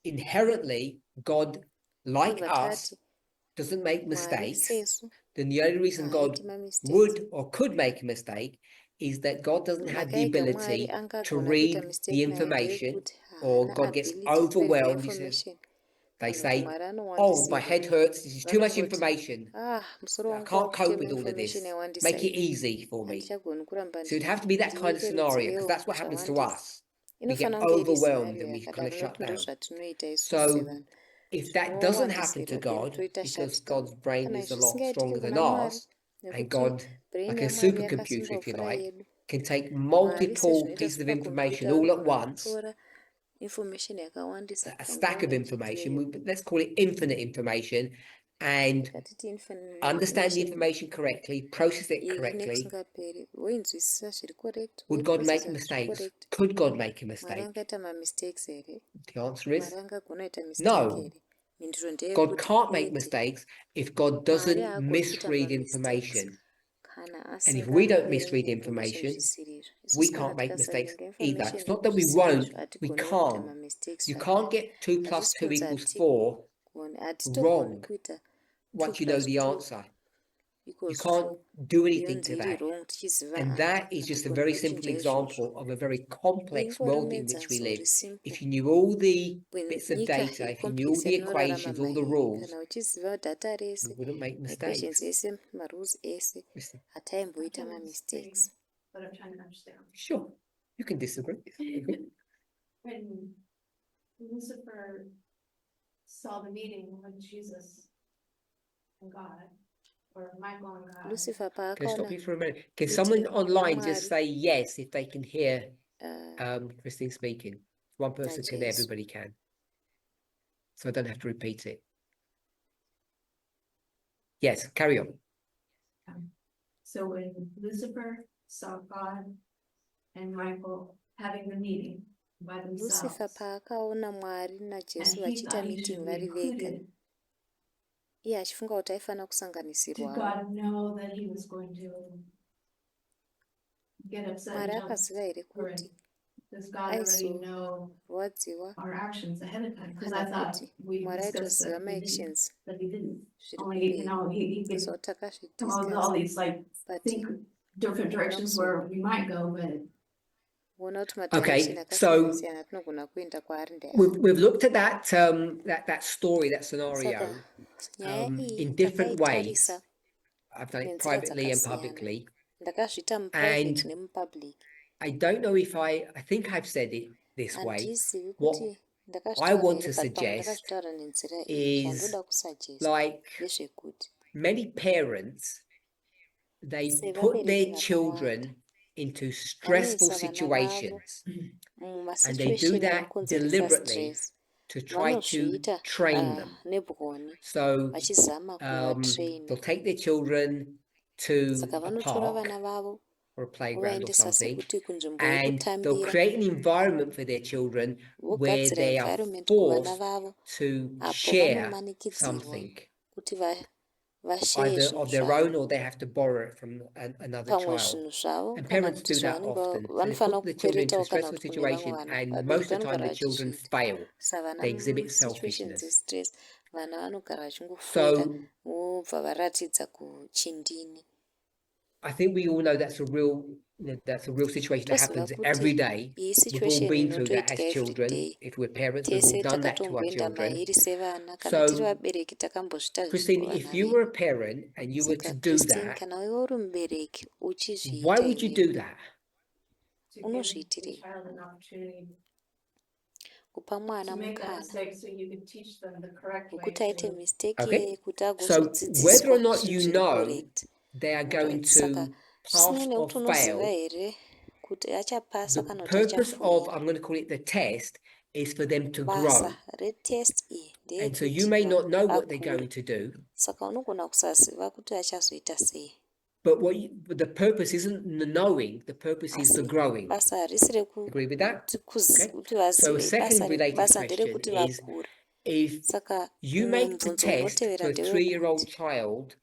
inherently God, like tobva us, tati doesn't make Mwari mistakes, sesu then the only reason God haaiti mamistakes. would or could make a mistake is that God doesn't have the Mhaka yega Mwari ability to angagona kuita read the mistake nayo information, ndeyekuti or haana God gets ability kuverenga overwhelmed. He says, information. they Kana kuti say, Mwari oh, my anowandisira. head hurts, this is too much Vanongoti, information, musoro I wangu can't cope with wakutema all of this, information yawandisa make it iyi. easy for me. Handichagoni kuramba So it'd have to be that kind of scenario, because that's what happens to us. We get Inofana kunge iri overwhelmed scenario and we kind of yakadaro shut nokuti ndo down. zvatinoita isusu So sevanhu. if that doesn't happen to Tinowandisirwa, then God, toita because shutdown. God's brain Kana is a izvi lot zvisingaitiki stronger than kuna Mwari, ours, and nekuti God, brain like a yaMwari supercomputer, yakasimba if you kupfuura like, yedu. can take Mwari multiple sezvinoita pieces of information supercomputer all at anogona once, kutora information yakawandisa a panguva stack of imwe information, chete. let's call it infinite information, and Ngatiti infinite understand the information information correctly, process it iri correctly. nekusingaperi. Woinzwisisa zviri correct, Would God make woiprocessa zviri mistakes? correct. Could God make a Mwari mistake? angaita mamistakes here? The answer Mwari is angagona kuita mistake no. here? Mhinduro God ndeyekuti can't make kwete. mistakes if God Mwari doesn't haagoni kuita misread mamistakes information. kana And if we don't asingaverengi misread information information, zvisiri izvo. we Isusu kana can't make mistakes tikasaverenga either. information It's not that we zvisiri won't, izvo, we hatigoni kuita can't. mamistakes You zvakare. can't get 2 plus Hazvisi 2 kunzi equals 4 hatitogoni wrong kuita once you know the 2 answer. You equals can't 4. do anything Yonzi to iri that. wrong tichiziva And that is just a very simple example of a very complex world in which we live. If you knew all the bits of data, if you knew all the equations, all the rules, kana uchiziva data rese, we wouldn't make equations mistakes. ese, marules ese, hataimboita mamistakes. But I'm trying to understand. Sure, you can disagree. When Lucifer saw the meeting with Jesus and God, or Michael and God. Lucifer Can I stop you paakaona for a minute? Can someone online just paMwari, say yes if they can hear uh, Christine speaking? One person can, yes. everybody can. So I don't have to repeat it. Yes, carry on. So when Lucifer saw God and Michael having the meeting by themselves, Lucifer paakaona Mwari naJesu and he vachiita thought he meeting should be vari vega, included, iye achifunga kuti aifanira did kusanganisirwawo. God know that he was going to get upset? Mwari and jump? akaziva here Or kuti does God already know aizorwadziwa our actions ahead of time? Because I kana thought kuti we Mwari discussed aitoziva that he didn't. maactions That he didn't. zviri Only, you kumberi. know, he could So come up with all takazvidiscussa, these like but think different directions where we might go, but kuona kuti Okay, madirection so akasiyana-siyana tinogona kuenda kwaari we've looked at that that story, that scenario saka nyaya iyi in different ways. takaitarisa I've done it nenzira privately and dzakasiyana. publicly. Ndakazviita And muprivate nemupublic. I don't know if I think I've said it this way. Handizivi What kuti I ndakazvitaura want here, to but pamwe suggest ndakazvitaura nenzira iyi. is Zvandoda kusuggest like ndezvekuti many parents they Se put vabereki their vakawanda children into stressful vanoisa vana vavo situations, and they do mumasituation that anokonzeresa deliberately stress. to try to Vanozviita train them. negoni So vachizama kuvatraina. they'll take their children to Saka a vanotora park vana vavo or a playground or vovaendesa something, sekuti kunzvimbo and they'll yekutambira, create an environment for their children where vogadzira they are environment kuvana forced vavo to apo share vanomanikidzirwa something, kuti vasheye either zvinhu of their zvavo, own or they have to borrow it from another pamwe child. zvinhu zvavo And kana parents kuti do that zvavanenge often. So they vanofanira put the children into a kukweretawo kana stressful kuti kune vamwe situation, vanhu and vabereki most of the time vanogara the children vachizviita. fail. Savana They exhibit musituation selfishness. dzestress vana vanogara vachingofera So vobva varatidza kuchindini. I think we all know that's a real situation that Toziva happens every kuti day. iyi We've all situation been through that inotoitika as every children. day. If we're parents, we've all Tese done that to our takatomboenda children. mairi sevana kana tiri So, vabereki takambozviita zvisvo Christine, kuvana if you vedu. were a parent and you were to Saka do Christine, that, kana iwe uri mubereki why uchizviita would you iwe do that? To give the unozviitirei? child an opportunity Kupa mwana to make that mukana mistake so you could teach them the correct way wekuti aite to mistake Okay. iyeye kuti So, whether or agozodzidziswa not zvinhu you zviri know correct. they are going Saka to zvisinei pass or nekuti unoziva fail, here kuti achapasa the kana kuti purpose of, achafoira. I'm going to call it the test, is for them to grow. Basa retest iyi And so you ndeyekuti may not know what they're vakure. going to do, Saka unogona kusaziva kuti achazoita sei. but the purpose isn't the knowing, the purpose is the Asi growing. basa harisi Agree with that? rekuti Okay. kuti So a vazive, second related basa question nderekuti is, vakure. if Saka you mumwe make the mubvunzo test to unotevera a 3-year-old ndewekuti child,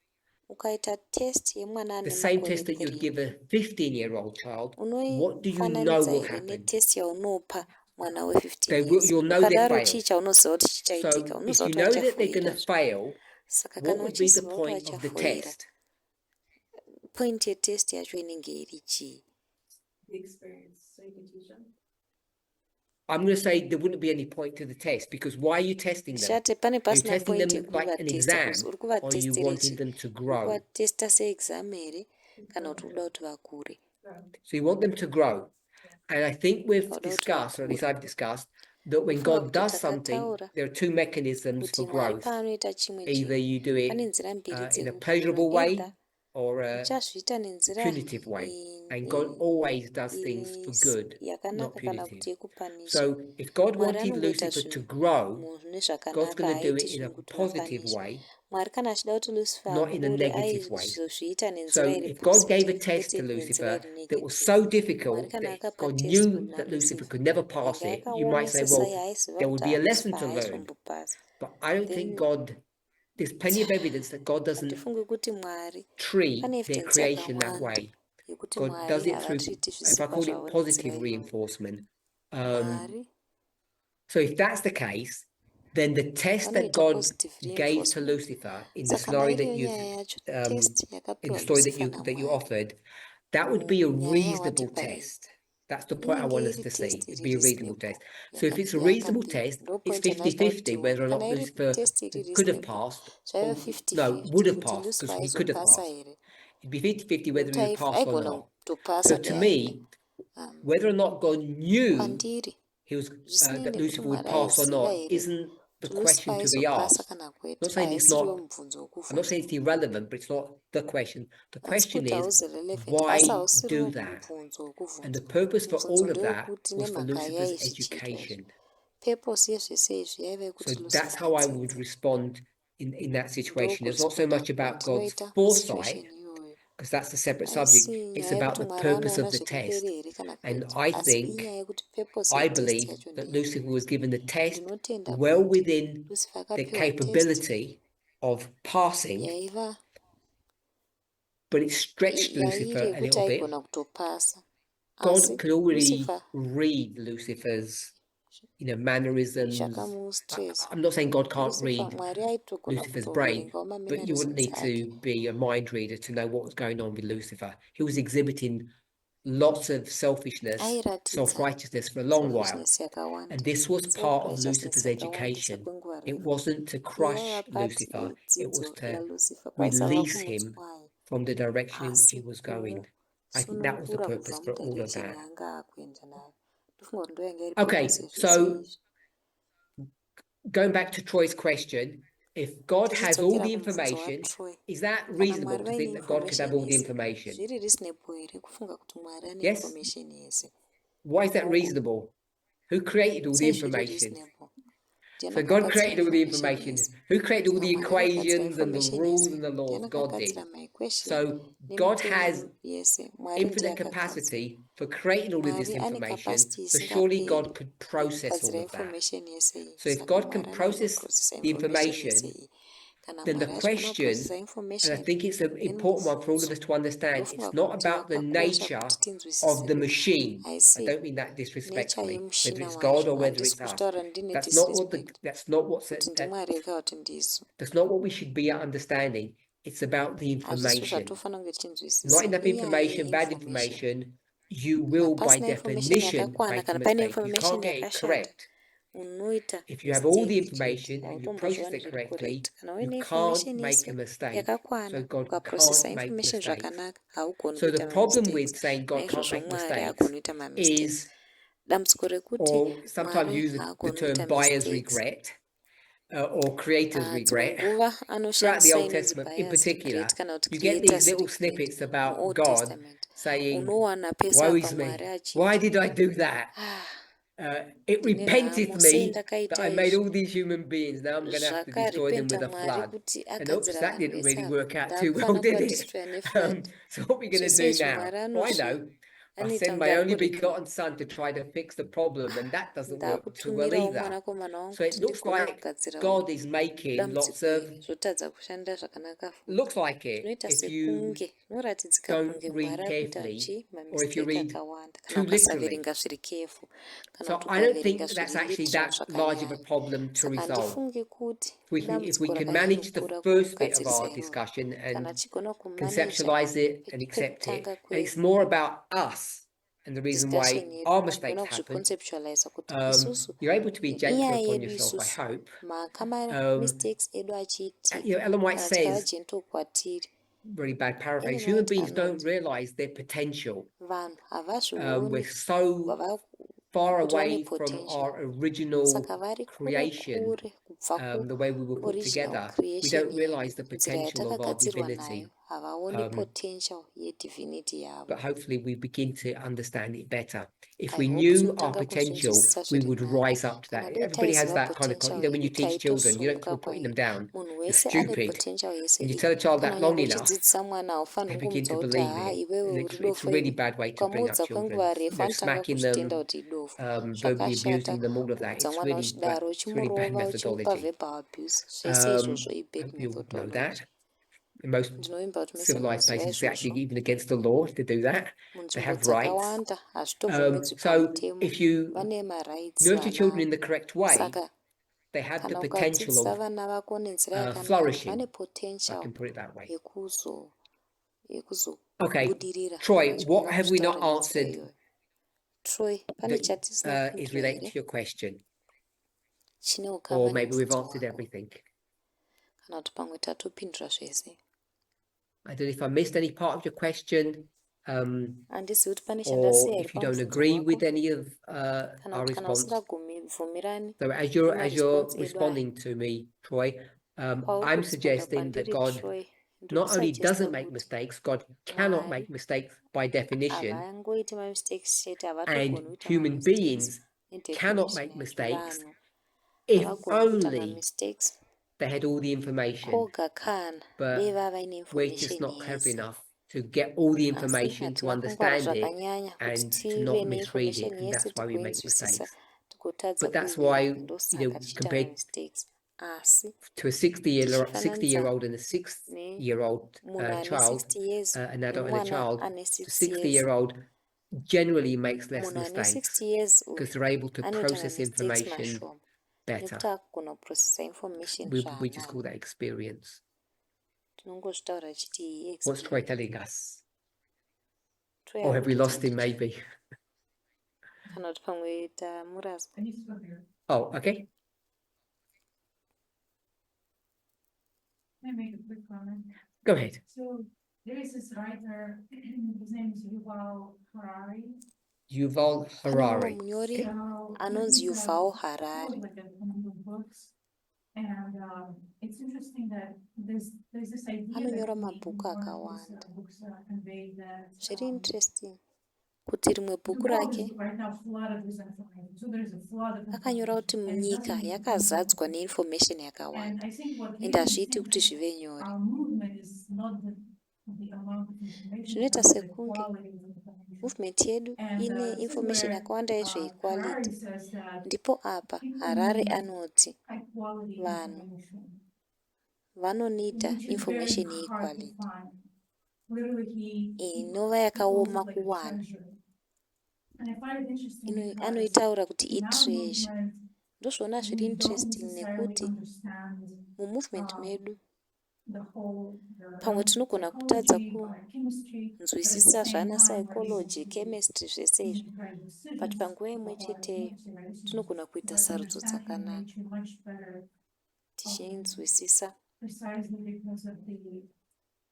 ukaita test yemwana the ane same makore test that you'd 3, give a 15-year-old child, what do you know unoifananidza will here happen? netest yaunopa mwana we15 years. You'll know they Ukadaro fail. chii chaunoziva kuti chichaitika, So unoziva if you kuti know that they're going to vachafoira. fail, Saka what kana would be the uchiziva kuti point of the vachafoira, test? point yetest yacho inenge iri chii? the experience so you can teach them. I'm going to say there wouldn't be any point to the test, because why are you testing them? Shate pane Are you pasina testing point them like an yekuvatesta, exam, uri or are you kuvatestera wanting chii? them to Uri grow? kuvatesta seexam here kana kuti uda kuti vakure? So you want them to grow. And I think we've Uda kuti discussed, or at least vakure. I've discussed, that when Unofunga God kuti does something, takataura there are two mechanisms kuti for Mwari growth. paanoita chimwe Either chinhu you do pane it nzira mbiri in a dzekukura. pleasurable way Either or a uchazviita nenzira punitive way. And God always does things for good, not yakanaka kana punitive. kuti yekupanisha. So if God Mwari wanted anongoita Lucifer to zvinhu grow, mune God's zvakanaka, going to do haiti it in a zvinhu kuti positive vapanisha. way, Mwari kana achida kuti Lucifer not in a akure negative way. aizozviita nenzira So iri if God gave a positive test to kwete nenzira Lucifer iri that was negative. so Mwari difficult kana that akapa God test knew kuna that Lucifer Lucifer could never pass enge it, you might say, akaomesesa well, yaaiziva there would kuti be a lesson Lucifer to learn. haizombopasa. But I don't think God, there's plenty of evidence that God doesn't Handifungi kuti Mwari treat pane their evidence creation that yakawanda way. yekuti God does Mwari it through, havatriti if I zvisikwa call it zvavo nenzira positive iyoyo. reinforcement. Mwari So if that's the case, then the test that vanoita God positive gave to reinforcement. Lucifer in the Saka scenario nairiyo that nyaya you've yacho in test the yakapiwa story that Lucifer you naMwari offered, that would be a munyaya reasonable yawatipa iyi test. That's the point I inenge want us iri to see. test It'd iri be a reasonable reasonable test. So if it's a reasonable yakapiwa. test, Ndo it's point yandachida 50-50 whether or not kana iri Lucifer test iri could have reasonable passed, zvaiva or 50-50 would have kuti passed, Lucifer because he could have aizopasa passed. here It'd be 50-50 whether he nekuti would pass or aigona not. kutopasa So to me, whether or not God knew kwandiri he was zvisinei that nekuti Lucifer would Mwari pass or aiziva not here isn't the kuti Lucifer question to be aizopasa asked. kana I'm kwete, not saying it's haisiriwo not. mubvunzo I'm not wokuvhunza. saying it's irrelevant, but it's not the question. The Asi question kuti is, hauzi relevant, why basi do hausiriwo that? mubvunzo And the wokuvhunza. purpose for Mubvunzo all of that ndewekuti was for nemhaka Lucifer's yai zvichiitwa izvi. education. Purpose yezvese izvi yaiva So yekuti that's Lucifer how I would adzidze. respond in that situation. It's not so Ndokuresponda much about God's kwandinoita foresight, situation iyoyo. because that's a separate subject. Haisi It's nyaya about yekuti the Mwari purpose anoona of the zvekumberi test. here kana And kwete, I asi think, inyaya yekuti purpose I yetest believe yacho that ndeyei. Lucifer was given the test Ndinotenda well kuti within Lucifer the akapiwa test capability of passing, yaiva but it stretched yairi Lucifer a yekuti little bit. aigona kutopasa. Asi God could already Lucifer read Lucifer's, mannerisms. zvakamustress. I'm not saying God can't Lucifer read Mwari aitogona Lucifer's brain, kutoverengawo but you wouldn't need mamannerisms to ake. be a mind reader to know what was going on with Lucifer. He was exhibiting lots of selfishness, Airatidza self-righteousness for a long while. selfishness yakawanda. And this was part of Self-righteousness Lucifer's yakawandisa education. kwenguva It refu. wasn't to Yaiva crush part Lucifer, it was yedzidzo to yaLucifer, kwaizava release him kumutswaya. from the direction in which he Asi was going. I think that was the kumusunungura purpose kubva for all of mudirection that. yaanga akuenda nayo. Ndofunga kuti ndo yanga iri Okay, purpose yezvese so izvi. going back to Troy's question, if God has all Tichidzokera the kumubvunzo information, waTroy. is that Kana reasonable Mwari to vaine think that God could have all the information? zviri reasonable here kufunga kuti Mwari ane Yes. information yese? Why is that reasonable? Who created all the Sei zviri information? reasonable? So God created all the information. Who created all the equations and the rules and the laws? God did. So God has infinite capacity for creating all of this information. So surely God could process all of that. So if God can process the information, then the question, and I think it's an important one for all of us to understand, it's not about the nature of the machine. I don't mean that disrespectfully, whether it's God or whether it's us. That's not what we should be understanding. It's about the information. Not enough information, bad information. You will by definition make a mistake. You can't get it correct. If you have all the information and you process it correctly, you can't make a mistake. So God can't make mistakes. So the problem with saying God can't make mistakes is, or sometimes use the term buyer's regret, or creator's regret. Throughout the Old Testament in particular, you get these little snippets about God saying, woe is me, why did I do that? It repenteth me that I made all these human beings. Now I'm going to have to destroy them with a flood. And oops, that didn't really work out too well, did it? So what are we going to do now? Well, I know. I send my only begotten son to try to fix the problem, and that doesn't work too well either. So it looks like God is making lots of, looks like it, if you don't read carefully, or if you read too literally. So I don't think that's actually that large of a problem to resolve. If we can manage the first bit of our discussion and conceptualize it and accept it, and it's more about us and the reason why our mistakes happen, you're able to be gentle upon yourself, I hope. Ellen White says, really bad paraphrase, human beings don't realize their potential. We're so far away from our original creation, the way we were put together. We don't realize the potential of our divinity. But hopefully we begin to understand it better. If we knew our potential, we would rise up to that. Everybody has that kind of, when you teach children, you don't keep putting them down. You're stupid. And you tell a child that long enough, they begin to believe it. And it's a really bad way to bring up children. Smacking them, verbally abusing them, all of that. It's really bad methodology. You'll know that. In most civilized places, it's actually even against the law to do that. They have rights. So if you nurture children in the correct way, they have the potential of flourishing. I can put it that way. Okay, Troy, what have we not answered that is related to your question? Or maybe we've answered everything. I don't know if I missed any part of your question, or if you don't agree with any of our response. So as you're responding to me, Troy, I'm suggesting that God not only doesn't make mistakes, God cannot make mistakes by definition, and human beings cannot make mistakes if only they had all the information. But we're just not clever enough to get all the information, to understand it, and to not misread it, and that's why we make mistakes. But that's why, compared to a 60-year-old and a 6-year-old child, an adult and a child, the 60-year-old generally makes less mistakes because they're able to process information better. We just call that experience. What's Troy telling us? Or have we lost him maybe? Oh, okay. Can I make a quick comment? Go ahead. So there is this writer, his name is Yuval Harari. Yuval Harari. Anonzi Yuval Harari. Like a books, And it's interesting that there's this idea Anonyora that mabhuku one of his akawanda. books conveyed that Zviri interesting kuti rimwe the bhuku world rake is right now flooded with information. So there's a flood of akanyora kuti information, and it munyika doesn't yakazadzwa neinformation And yakawanda I think what ende really hazviiti kuti distinguishes zvive nyore. our movement is not the amount of information, Zvinoita but the sekunge quality of information. movement yedu And ine this is information where yakawanda Harari yezveequality. says that Ndipo apa people Harari need anoti high quality vanhu information, vanonida which is very information hard to yeequality find. Literally, inova he yakaoma calls it like a kuwana. treasure. And I find it interesting because Anoitaura kuti in our itreasure. movement, Ndozvona zviri we don't interesting necessarily nekuti understand mumovement medu the whole pamwe tinogona kutadza chemistry, kunzwisisa zvana psychology, chemistry zvese izvi, but panguva imwe cheteyo tinogona kuita sarudzo dzakanaka tichinzwisisa precisely because of the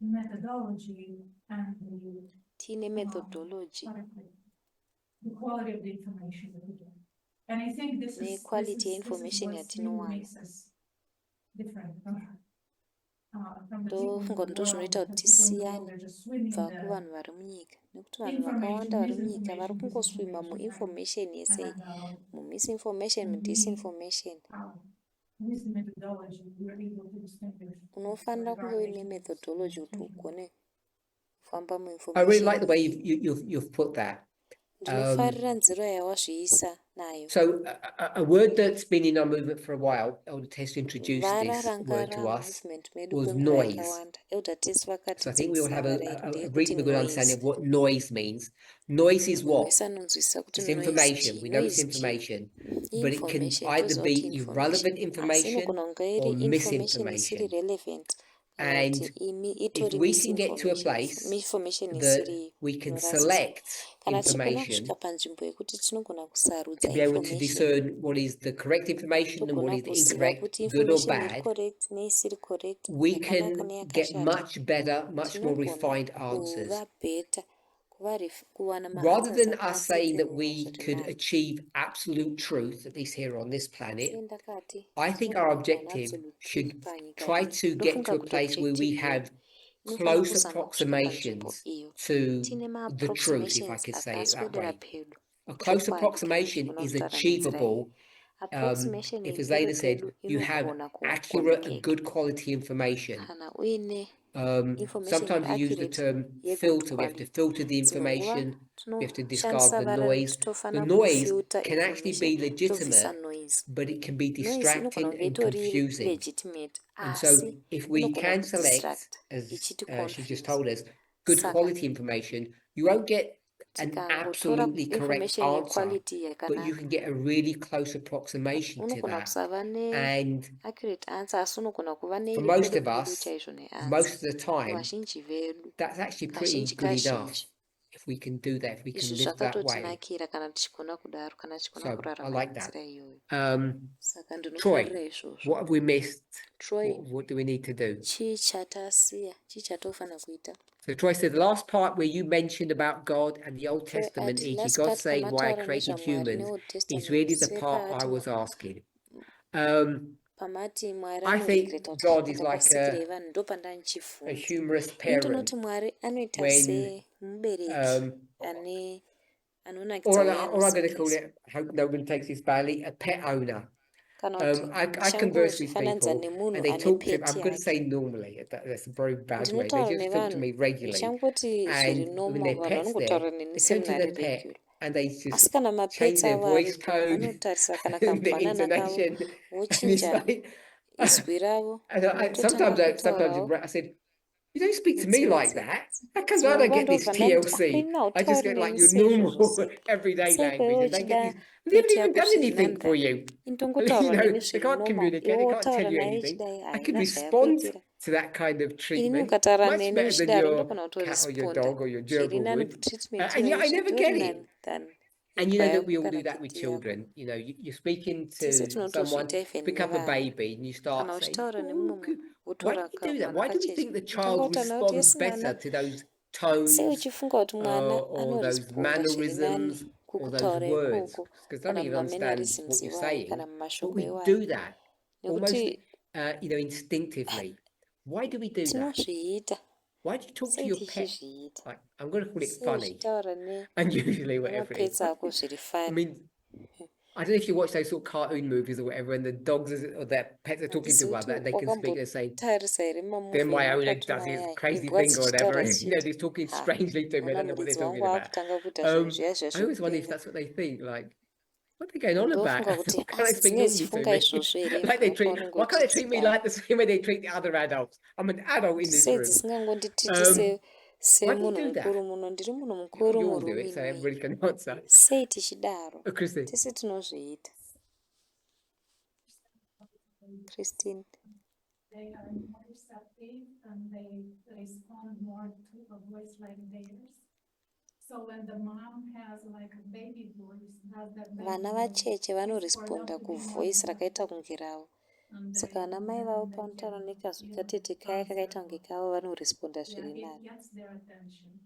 methodology and tiine methodology the quality of the information that we get. And I think this is nequality yeinformation yatinowana. different ndofunga kuti ndozvinoita kuti tisiyane kubva kuvanhu vari munyika, nekuti vanhu vakawanda vari munyika vari kungoswima muinformation yese, mumisinformation, mudisinformation. Unofanira kunge uine methodology kuti ugone kufamba I really like the muinformation. way you've put that. Ndinofarira nzira yawazviisa nayo. So a word that's been in our movement for a while, Elder Tess introduced Vara this ranga word to us, movement medu was kwenguva noise. yakawanda. Elder Tess vakati So I think we all have a ndeyekuti reasonably good understanding of what noise means. Noise is munhu what? wese anonzwisisa kuti It's noise information. We know it's noise information. But it can information either be tozoti irrelevant information. Asi information inogona kunge or iri information isiri misinformation. relevant. And if we can get to a place that we can select kana tichigona information kusvika panzvimbo yekuti tinogona kusarudza to be able to information, discern what is the correct information and what togona is kuziva incorrect, kuti good or information iri bad, correct neisiri correct, we yakanaka can get neyakashata, much better, much more tinogona refined answers. kuva better, kuwana Rather maanswers than us saying that we zviri could nani. achieve absolute truth, at least here on this planet, Sendakati, I think our tinogona kuwana objective absolute should truth panyika try ino. to get to a Ndofunga kuti place where we objective have inofana close kuzama kusvika panzvimbo approximations iyo. to Tine the truth, if I ma-approximations could say it that akaswedera way. pedo. A close Chokwadi, approximation kana is tichigona kutaura nenzira achievable iyi. Approximation if, as yepedo Zayda said, pedo you have inogona accurate and kugonekeka. good quality information. Kana uine information Sometimes you use the accurate, term yegood filter. We have to quality. filter the Dzimwe nguva information. We have to discard tinoshandisa the vara noise. kuti The tofana noise kufilter can actually be information, tobvisa legitimate, noise. but it can be Noise inogona distracting kunge and itori confusing. legitimate, And so asi if we inogona can select, kudistract, as ichiti she just confuse. told us, good Saka, quality information, you won't get an tikangotora absolutely correct information answer, yequality but you yakanaka, can get a really close approximation to unogona that. kusava And accurate answer, asi unogona kuva for most neiri of pedo us, chaizvo neanswer. most of the time, Vazhinji vedu, that's actually pretty kazhinji good enough kazhinji, if we can do that, if we can izvi live that way. zvakatotinakira kana tichigona kudaro, kana tichigona So I kurarama like that. nenzira iyoyo. Saka Troy, ndinofarira izvozvo. what have we missed? Troy, What do we need to do? chii chatasiya, chii chatofana kuita? So Troy said the last part where you mentioned about God and the Old Troy Testament, ati e.g. last God part saying why I pamataura created nezvaMwari humans, neOld is Testament, really the seka part I ati was asking. pamati Mwari I think anoregreta kuti God is like pandakasikirei vanhu ndo a pandanichifunda. humorous Ini parent ndinoti Mwari anoita when, semubereki anonakidza or uye I'm going to call anosekesa. it, I hope no one takes this badly, a pet owner. Kana kuti I converse with ndichangozvifananidza people nemunhu and they ane talk to him. peti I'm going to yake. say normally. That's a very bad way. They Ndinotaura just talk to nevanhu me regularly. ndichangoti zviri And when normal, their vanhu pet's there, vanongotaura they neni turn to their semunhu ari pet regular. and they Asi just kana change mapetsi their avo voice aripo tone vanotarisa kana and the kambanana kavo intonation. And it's vochinja like, izwi ravo and vototanga sometimes kutaurawo I said, you don't speak to me like that. How comes I dzimwe don't nguva get this ndobva ndanoti TLC? akwai I just hautauri get like neni your seizvozvo normal sei, everyday seiko language, iwe and they get uchida this. They haven't peti even yako done zviri anything nani for kani, you. intongotaura neni They zviri can't normal, communicate. iwe They can't wotaura tell you naye anything. uchidai I could haina respond zvayakuitira. to that kind of Ini treatment ukataura much neni better than uchidaro your ndogona cat or your kutoresponda dog or your zviri gerbil nani would. kutreatment And yangu I never zvitori get nani it. than And you imba know that yako we all kana do that with kiti yako. children. You know, you're speaking Tese to someone, tinotozviita even pick up a nevana. baby, and you start Kana saying, uchitaura "Oh, nemumwe munhu why wotora do you do that? kamwana Why do we kacheche, think the child unotangotaura kuti responds yesi better mwana, to those sei tones uchifunga kuti mwana or those anoresponda zviri nani mannerisms or those kukutaura words?" ikoko Because I don't kana even understand mumamennerisms what you're iwayo kana saying, but mumashoko we iwayo, do that almost nekuti instinctively. Why do we do that? tinozviita Why do you talk to sei your pet? tichizviita Like, I'm going to call it sei funny, uchitaura unusually, whatever it is. nemapetsi ako zviri I fani. mean, I don't know if you watch those sort of cartoon movies or whatever, and the dogs or their pets are talking to one another, and they can speak. They're saying, wakambotarisa here then mamuvi my owner emakati does his mayai crazy imbwa thing or whatever. dzichitaura They're talking Ha, strangely to me. I ona don't know what they're muridzi talking wangu about. akutanga kuita zvinhu zviya I always wonder if zvezvekupenga. that's what they think. Like, what are they going on Ndofunga about? kuti Why can't they asi speak dzinge normally to dzichifunga me? izvozvo here Like they imbwa treat. Why can't they treat me paunongotidida like the same way they treat the other adults? I'm an adult in this sei room. dzisingangondititi Why do you semunhu do that? mukuru muno ndiri munhu mukuru You all do murume it, so inoi. everybody can answer. Sei tichidaro Christine. tese tinozviita. Christine. They are more receptive and they respond more to a voice like theirs. So when the mom has like a baby voice, has that baby Vana voice, vacheche vanoresponda kuvoice rakaita kunge ravo. Saka vana mai vavo panotaura nekazwi katete kaya kakaita kunge kavo vanoresponda zviri nani. it gets their attention.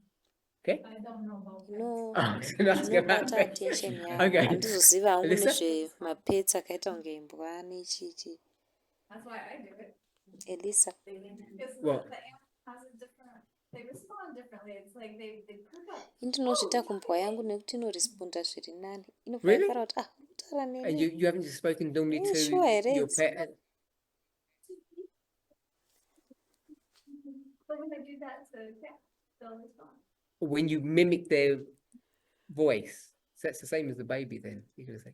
Okay. I don't know about Zvinobata attention yavo. Okay. Handizoziva hangu Alyssa? nezvemapetsi akaita kunge imbwa nechichi. That's why I do it. Elisa. Because What? the animal has a different, they respond differently. It's like they perk up. Indinozviita kumbwa yangu nekuti inoresponda zviri nani. Inobva Really? yakara kuti kutaura And neni. you haven't just spoken normally to Sure it your is. pet? But when I do that to cats, they'll respond. When you mimic their voice, so that's the same as the baby then, you're going to say.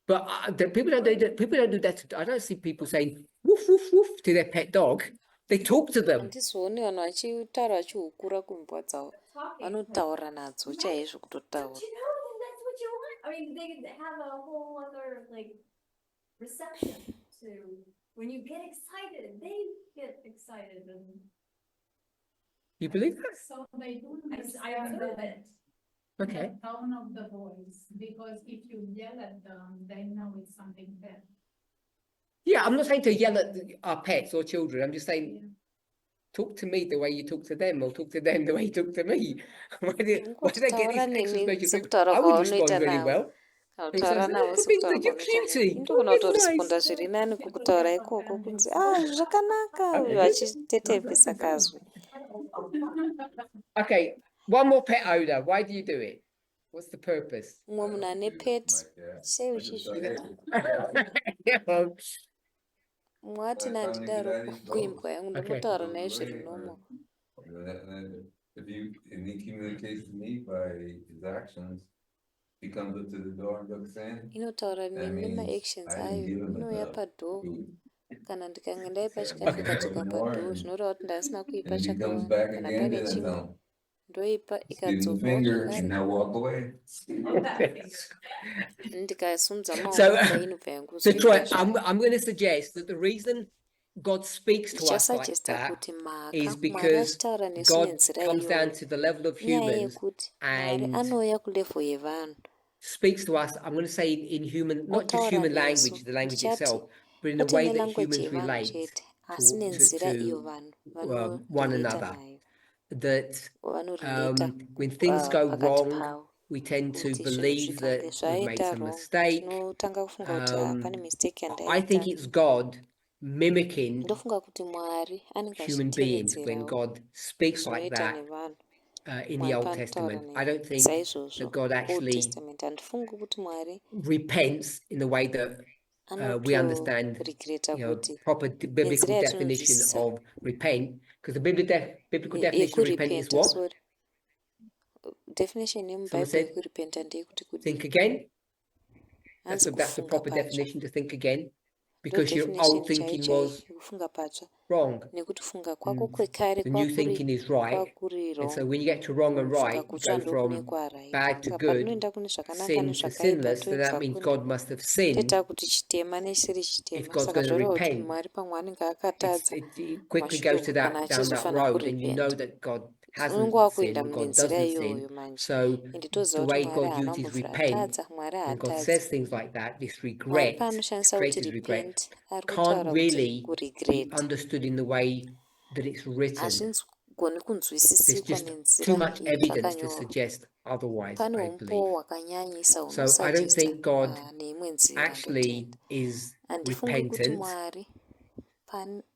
But people don't do that. People don't do that. I don't see people saying woof, woof, woof to their pet dog. They talk to them. Handizooni vanhu vachitaura vachihukura kwimbwa dzavo. Vanotaura nadzo chaizvo kutotaura. But you know that that's what you want. I mean, they have a whole other like reception to when you get excited. They get excited, and You believe that? So they do I understand observe it. Okay. the tone of the voice, because if you yell at them, they know it's something bad. Yeah, I'm not saying to yell at our pets or children. I'm just saying, talk to me the way you talk to them, or talk to them the way you talk to me. Why do they get this extra special thing? I would respond really well. Kutaura navo Parminder, sekutaura you're cutie. indogona Oh, kutoresponda it's nice. zviri nani kukutaura ikoko kunzi zvakanaka uyu achitetepesa kazwi. Okay, one more pet owner. Why do you do it? What's the purpose? Mumwe munhu ane pet sei I just don't uchizviita. Yeah, well, Mumwe ati nandidaro kuimbwa yangu ndombotaura naye zviri nomo. If he communicates to me by his actions, he comes up to the door and looks in. Inotaura neni nemaactions ayo, inouya padhoo. Kana ndikange ndaipa chikafu ikadzoka padhoo zvinoreva kuti ndasina kuipa And if he comes chakawanda. back Kana again, pane then I chimwe tell him, ndoipa give him the ikadzoka finger and zvakare. now walk away. Ndikasimudza So, maoko kudai inobva yangu so Troy, zvoita. I'm going to suggest that the reason God speaks to us like Ndichasugesta that kuti mhaka is Mwari because achitaura nesu God nenzira comes down iyoyo to the level of inyaya humans yekuti Mwari and anouya kulevel yevanhu. speaks to us. I'm going to say in human, not just Otaura human nesu. language, the language Ndichati itself, but in a kwete way that nelanguage humans yevanhu relate chete asi nenzira iyo vanhu one vanorelata another. nayo. That Vanorelata when things go pakati wrong, pavo. we tend to Kuti zvinhu believe that zvikange we've made zvaita some wrong mistake. tinotanga kufunga kuti pane mistake I think yandaita. it's God mimicking Ndofunga kuti Mwari anenge human beings when achitevedzerawo God speaks like zvinoita that nevanhu. in the Mwari Old panotaura Testament. I nesu. don't think Saizvozvo that God Old actually Testament handifungi kuti Mwari repents in the way that we understand, anotoregreta kuti proper biblical nenzira definition yatinonzwisisa of repent, because the biblical definition of repent is yekurepenta. what? Sorry, definition Someone yemubhaibheri said, yekurepenta ndeyekuti think kudini? again. That's Hanzi the kufunga proper patsva. definition, to think again, Ndo because your definition old thinking chaiyo was yekufunga patsva. wrong. Nekuti kufunga kwako kwekare The new thinking is right. kwakuri And wrong. so when you get to wrong and Kufunga right, you kutsva go ndokune from kwarai. bad to Saka good, patinoenda kune zvakanaka sin to nezvakaipa sinless, so that toibva means kune God must have sinned. toita kuti chitema nesiri If chitema. God's Saka going to zvoreva kuti repent, Mwari pamwe anenge akatadza it quickly goes to kana down that achizofana road, and you know kurepenta. that God Unenge hasn't wakuenda sinned, God munenzira doesn't iyoyo sin. manje. So Ende the toziva kuti way Mwari God haana uses kumbovhura repent, atadza. Mwari when God haatadzi. says things like that, this Mwari regret, this paanoshandisa kuti created regret, repent ari can't kutaura kuti really be kuregreta. understood in the way that it's written. Hazvigoni There's kunzwisisika just nenzira too much evidence to zvakanyorwa. suggest otherwise, Pane I umpo believe. hwakanyanyisa So I don't hunosagesta think God neimwe nzira actually ndotenda. is Handifungi kuti repentant. Mwari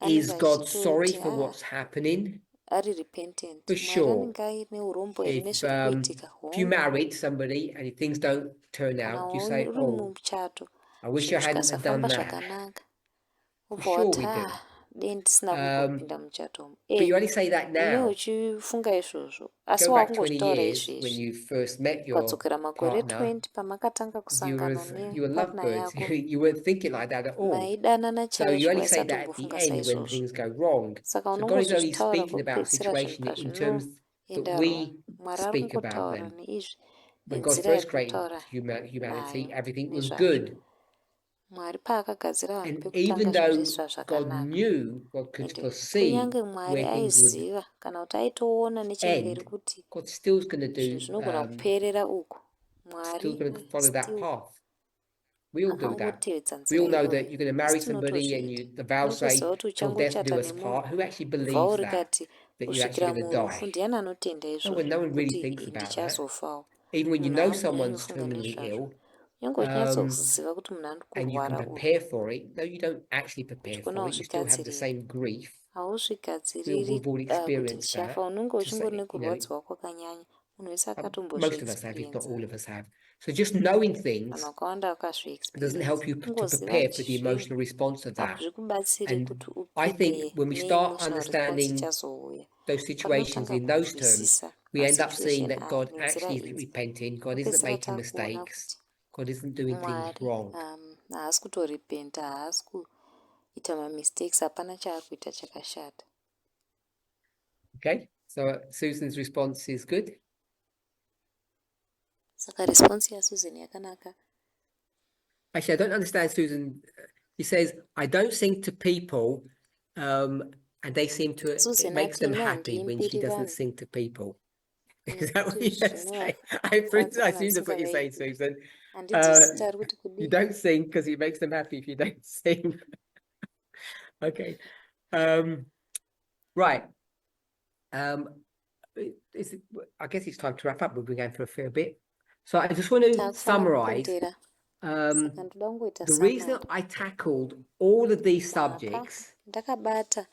Is God sorry for what's happening? ari repentant. For Mwari sure. anenge aine urombo here If nezvirikuitika. you married somebody and if things don't turn out, you say, Uri "Oh, muchato I wish I hadn't have done zvikasafamba that." zvakanaka, For ubva sure wati we do. dei ndisina kumbopinda muchato umu. But you only say that Une now. uchifunga izvozvo, asi Go back 20 wakungozvitaura years when izvezvi. you first met your Ukadzokera makore partner. 20 pamakatanga kusangana You were nepartner lovebirds. yako, You weren't thinking like that at all. maidanana So you chaizvo only say that at the waisatombofungasa end when izvozvo. things go wrong. Saka So God is only unongozvitaura speaking about a kupedzisira zvinhu situation in terms that pazvinoenda we wrong. Mwari ari speak about kungotaura them. neizvi When God nenzira first created yekutaura humanity, nayo everything was nezvazvo. good. Mwari paakagadzira vanhu And pekutanga even zvinhu though zvisva God zvakanaka. knew, God could Ende foresee kunyange Mwari where things would aiziva kana kuti aitoona nechemberi end, kuti God still's going to zvinhu do, zvinogona kuperera uku, still Mwari going to follow that still path. We all do that. akangotevedza We all nzira know that iyoyo. you're going to marry Asi somebody and tinotozviita. the vows say, Unotoziva kuti till death do uchangochata us nemunhu part. Who actually kubva believes uri that kati you're actually kusvikira going to murufu, die? ndiani anotenda No izvozvo one really kuti thinks about that. ndichazofawo. Even when you Munhu know haanyanyi someone's kufunga terminally nezvazvo. ill, Unyange uchinyatsoziva kuti munhu ari and you can kurwara uyu, prepare for it. No, you don't actually prepare uchigona for it. You still have the kuzvigadzirira. same grief. Hauzvigadziriri We've all kuti experienced ndichafa, that. unenge To uchingori say, nekurwadziwa kwakanyanya. Munhu wese most of us have, if akatombozviexperience. not all of us have. So just knowing things Vanhu vakawanda doesn't vakazviexperience. help you to Kungoziva prepare for the zvinhu emotional response of that. hazvikubatsiri And kuti I think uprepare when we start neemotional response understanding ichazouya. those situations Patinotanga in those terms, kunzwisisa we end up seeing masituation that aya God nenzira actually is idzi. repenting. God isn't Topedzisira making takuona mistakes. kuti God isn't doing things Mwari wrong. haasi kutorepenta, haasi kuita mamistakes, hapana chaari kuita chakashata. Okay, so Susan's response is good. Saka response yaSusan yakanaka. Actually, I don't understand Susan. He says, I don't sing to people, and they seem to, Susan it makes them ati, happy when she "Inohandiimbiri doesn't vanhu." sing to people. Is that what Nekuti you're saying? I assume that's what you're saying, Susan. handinzwisisa ari kuti You kudii. don't sing because it makes them happy if you don't sing. Okay. Right. I guess it's time to wrap up. We've been going for a fair bit. So I just want to summarize. Saka ndoda kungoita The reason I tackled all of these subjects, ndakabata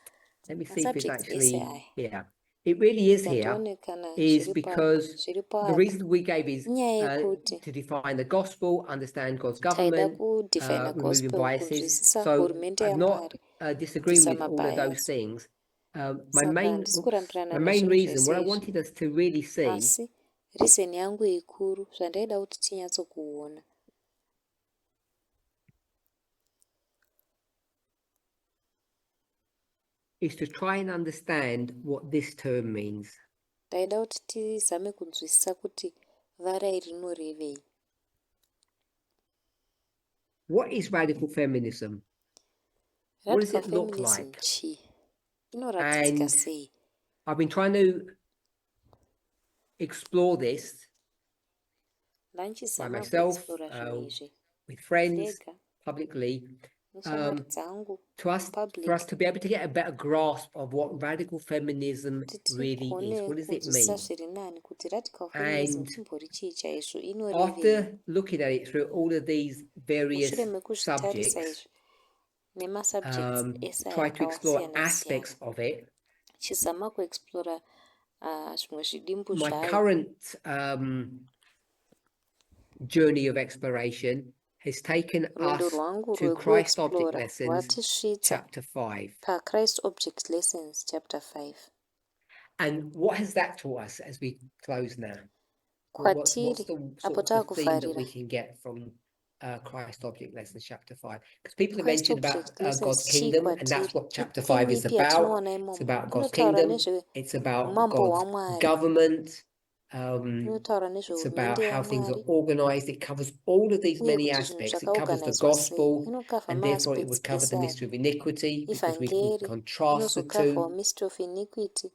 let me see if it's masubjects actually ese aya. here. It really is here, Ndione kana is zviripo because the reason we gave is inyaya yekuti to define the gospel, understand God's taida government, kudefina removing gospel, biases. kunzwisisa So hurumende I'm not yaMwari, disagreeing with all of those mabias. things. My Saka main handisi kurambirana reason, nezvinhu what I zvese izvi. wanted us to really see, Asi reason yangu ikuru zvandaida kuti tinyatsokuona is to try and understand what this term means. ndaida kuti tizame kunzwisisa kuti vara iri rinorevei. What is radical feminism? What does Radical it look feminism like? chii? Inoratidzika And sei? I've been trying to explore this by Ndanchizama myself, kuexplora zvinhu izvi with friends, ndega publicly, neshamwari dzangu for us to be able to get a better grasp of what radical feminism kuti really is. tigone What does it kunzwisisa mean? zviri nani kuti radical feminism And chimbori chii chaizvo, inorevei. after looking at it through all of these various Mushure mekuzvitarisa subjects, izvi nemasubjects ese try to explore akasiyana aspects siyana, of it. chizama kuexplora zvimwe zvidimbu My zvayo. current journey of exploration has taken Rwendo us rwangu to Christ Object rwekuexplora Lessons, rwatisvitsa chapter 5. paChrist Object Lessons chapter 5. And what has that taught us as we close now? What's Kwatiri the apo sort of theme that we taakuvharira can get from Christ Object Lessons chapter 5? Because people have Christ mentioned Object about Lessons God's chii kingdom, and that's kwatiri? what chapter 5 is Ipi about. yatinoona It's imomo? about God's Inotaura kingdom. It's about nezveumambo God's hwaMwari, government. inotaura It's nezvehurumende about how things are yaMwari, organized. It covers all of these uye many kuti zvinhu aspects. It covers the zvakaorganizwa sei. gospel, Inokavha and therefore it maaspects would cover ese the aya. mystery of iniquity, because we can Ivhangeri contrast the inozokavhawo two. mystery of iniquity,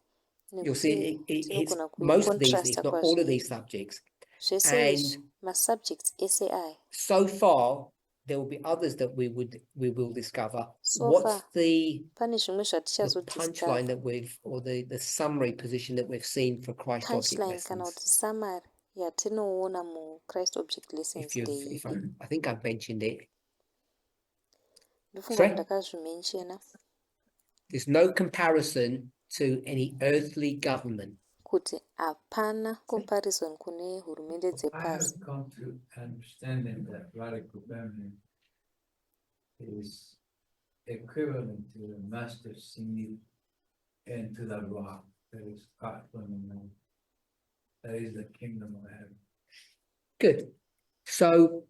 You'll see nekuti it hits tinogona most of these, kuikontrasta if not all of kwazviri. these subjects. Zvese And izvi masubjects ese aya. so far, there will be others that we will discover. So What's far, the pane zvimwe punchline zvatichazodiscover. that or the summary position that we've seen for Christ Object Punchline kana Lessons? kuti summary yatinoona muChrist Object Lessons ndeipi? I think I've mentioned it. Ndofunga Sorry? ndakazvimenshena. there's no comparison to any earthly government. kuti hapana comparison kune hurumende I have dzepasi. come to understanding that radical feminism is equivalent to the master seed and to the rock that is cut from the moon. That is the kingdom of heaven. Good. So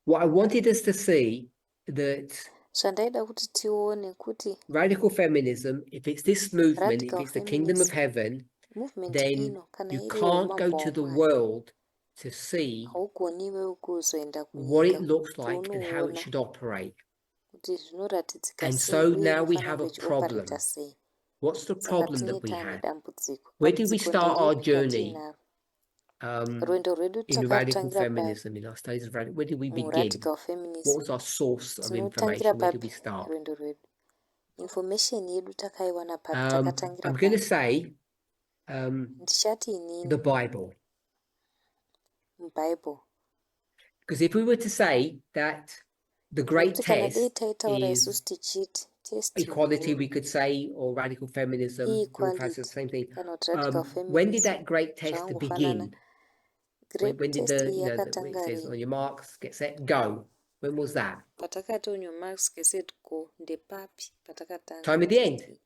what I wanted us to see that Zvandaida kuti tione kuti radical feminism, if it's this movement, if Radical it's the kingdom of feminism, heaven, movement then ino kana you iri can't go yemumabva to the waMwari, world to see haugoniwe kuzoenda what it kunyika looks kuti like and how it unoona should operate. kuti zvinoratidzika And sei so uye now we inofanira have a kunge problem. ichioparata sei. What's the Saka problem tinenge that we taane have? dambudziko. Where did we Dambudziko start our nderiri journey ratiinaro? Rwendo rwedu in radical takarutangira papi feminism, in our studies of radical? Where did we begin? muradical What feminism. was our source of Tinotangira information? Where did papi we start? rwendo rwedu. Information yedu takaiwana papi, takatangira I'm going to papi. say Ndichati inini the Bible. muBible. Because if we were to say that the great Nokuti kana dei test taitaura is isusu tichiti test equality, huru we could say, or radical feminism, equality the same thing. kana kuti radical When did feminism that great test zvakangofanana. begin? Great When did test the, iyi it yakatanga says on rini? your marks, get set, go. When was that? Patakati on your marks get set go ndepapi patakatanga Time of the test end, iyi?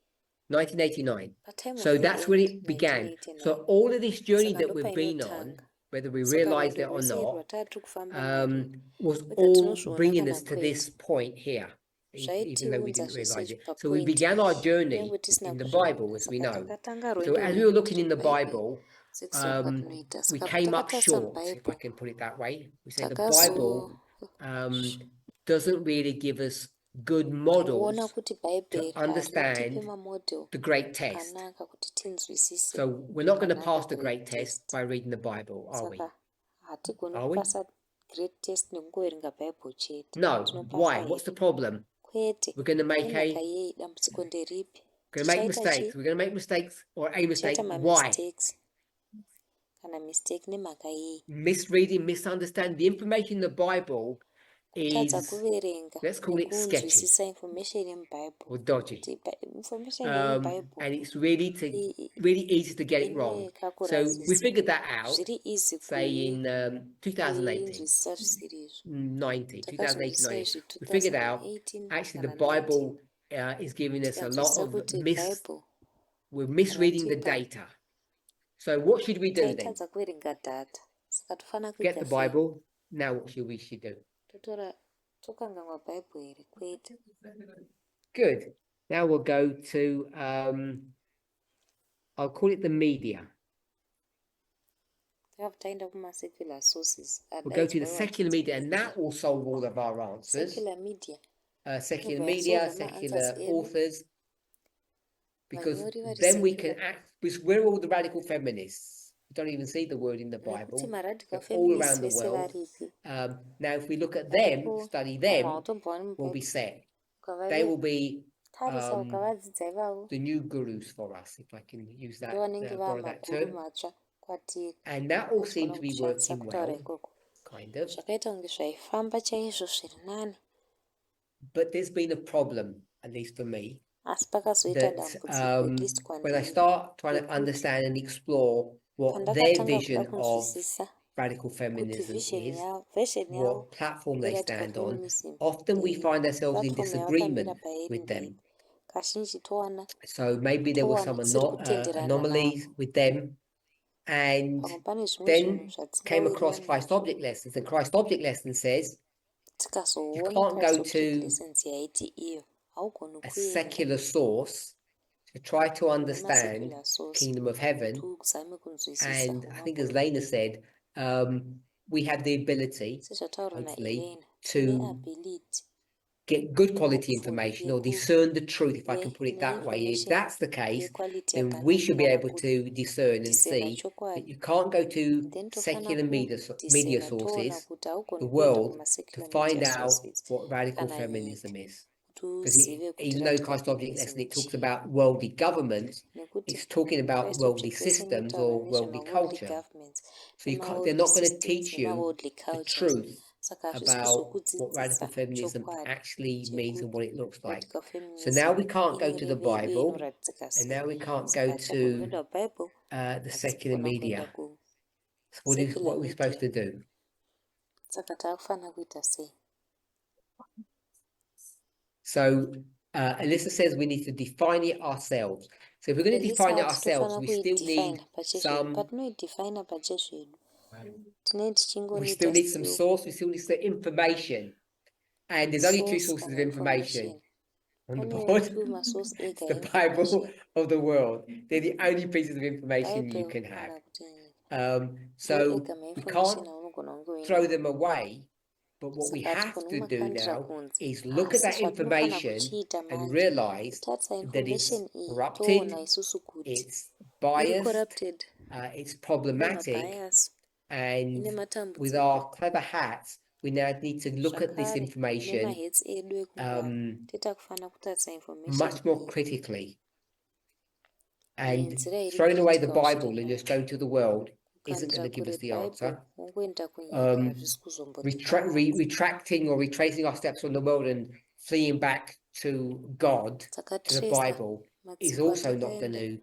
1989. Pa time So of the that's when end, it began. 1989. So all of this journey Saka that we've been on, ndopainotanga. whether we Saka realized rwendo it or rwese not, rwatari kufamba narwo was whether all tinozviona bringing kana us to kwete this point here, even though we zvaitiunza didn't realize zvese it. So we papoint began our journey kunyange tisina in the kuzviona. Bible, as we Saka know. takatanga So rwendo as we rwedu were looking in the tiri paibheri Bible, sekusoro kwatinoita. we Saka came up patatarisa short, if I muBible can put it that way. We say the Bible doesn't really give us good kuona models kuti to bhaibheri haritipe understand mamodel the great test. akanaka kuti tinzwisise So we're not going to zvakanaka pass the great test by reading the Bible, are we? Saka hatigoni Are we? kupasa great test nekungoverenga bhaibheri chete. No. Tinopasa Why? What's the here. problem? Kwete. We're going to make Nemhaka yei dambudziko nderipi? going to make Tichaita mistakes. chii? We're going to make mistakes or a mistake. Tichaita Why? mamistakes. Kana mistake nemhaka yei? Misreading, misunderstanding. The information in the Bible Kutadza is, kuverenga let's call it sketchy nekunzwisisa information yemubhaibheri. or dodgy. Kuti information yemubhaibheri And it's really easy to get it wrong. So we figured that out, zviri easy say in 2018, kuinzwisisa zvisiri izvo. 2018, Takazonzwisisa 90. izvi We figured out 2018 actually the kana 19. Bible is giving us a lot Tikanzwisisa of kuti Bible we're misreading the ratipa data. So what should we do then? taitadza kuverenga data. Saka tofana Get the kuita sei? Bible. Now what should we do? Totora tokanganwa Bible here kwete. Good. Now we'll go to I'll call it the media. Taenda kuma secular sources. We'll go to the secular media, and that will solve all of our answers. Secular media. Secular Over media, solve my secular answers in. authors, because Vanyori vari then we secular. can act, because we're all the radical feminists. We don't even see the word in the Nekuti Bible. maradical They're all feminists around the vese world. varipi. Now, if we look at them, Varipo study vamwe them, vanotobva vari we'll be muBible. set. They Ukavari will be tarisa ukavadzidza ivavo the new gurus for us, if I can use that, ndovanenge borrow that vamaguru term. matsva kwatiri. And that all Hazvigona seems to be kushandisa working kutaura well, ikoko. kind of. Zvakaita kunge zvaifamba chaizvo zviri nani. But there's been a problem, at least for me, Asi pakazoita that dambudziko at least when I kwandiri. start trying to Yekuti understand and explore what their pandakatanga kuda vision of kunzwisisa radical kuti feminism vision is, yavo what platform they yeradical stand on, feminism often we find ourselves in platform disagreement yavakamira pairi with them. ndeipi. Kazhinji towana So maybe there were some tisiri kutenderana anomalies navo. with them, and Pamwe pane zvimwe zvinhu then came across zvadzisingawirirani Christ nazvo. object lessons, and Christ object lesson says you Tikazoona can't Christ go object to lessons yaiti iyo haugoni a kuenda secular source to try to understand nemasecular source kingdom of heaven. kuti uzame kunzwisisa And I think, as umambo Lena hwedenga. said, we have the ability, Sezvataurwa hopefully, naElena, to neability get good quality hopefully information or discern the truth, if I can put it that way. If information that's the case, yequality then we should be yakanaka able to discern and kudiscern see that chokwadi. you can't go to Then secular tofana media kudiscern toona sources, kuti haugoni the kuenda world, to kumasecular find media out sources what radical kana feminism nyika is. kuti Because uzive kuti even though radical Christ object feminism lesson, it talks chii. about worldly governments, Nekuti it's talking about Christ worldly object lesson systems inotaura or worldly nezvemaworldly culture. governments So they're nemaworldly not going to systems teach you nemaworldly the cultures. truth saka hazvisi about what radical kuzokudzidzisa feminism chokwadi actually means and what it looks like. radical So now we feminism can't go to the inorevei uye Bible, inoratidzika and sei. now we can't go Saka tagona to kuenda kuBible the secular hatigona kuenda media. So what secular are we supposed media. to do? Saka taakufanira kuita sei? So Alyssa says we need to define it ourselves. So if we're going to define it ourselves, we still need some. Patinoidefina pachezvedu tinenge We still need some tichingori source. We still need some information, and there's only two source sources of kana information on the Pane board. masource ega It's the Bible information. of the world. They're the only pieces of information you Bible can have. kana kuti So ega we mainformation can't aunogona kunge throw uinayo. them away. But what we Saka have to tikono do makandira now kunzi is look at asi that zvatinofanira information kuchiita and manje realize kutarisa that it's information iyi corrupted, toona isusu kuti it's iri biased, corrupted, it's ine problematic, mabias, and ine with matambudziko our clever hats, we now need to look at this zvakare information nemaheads edu ekungwana titakufanira kutarisa information much more iyi critically. And nenzira iri throwing away the critical Bible and zviri just going to the world isn't kukandira going to give kure us the Bible answer. wongoenda kunyika hazvisi kuzombotipa Retracting or retracing our steps from the world and fleeing back to God, saka to the tracer Bible, is matsiko also not going atakaenda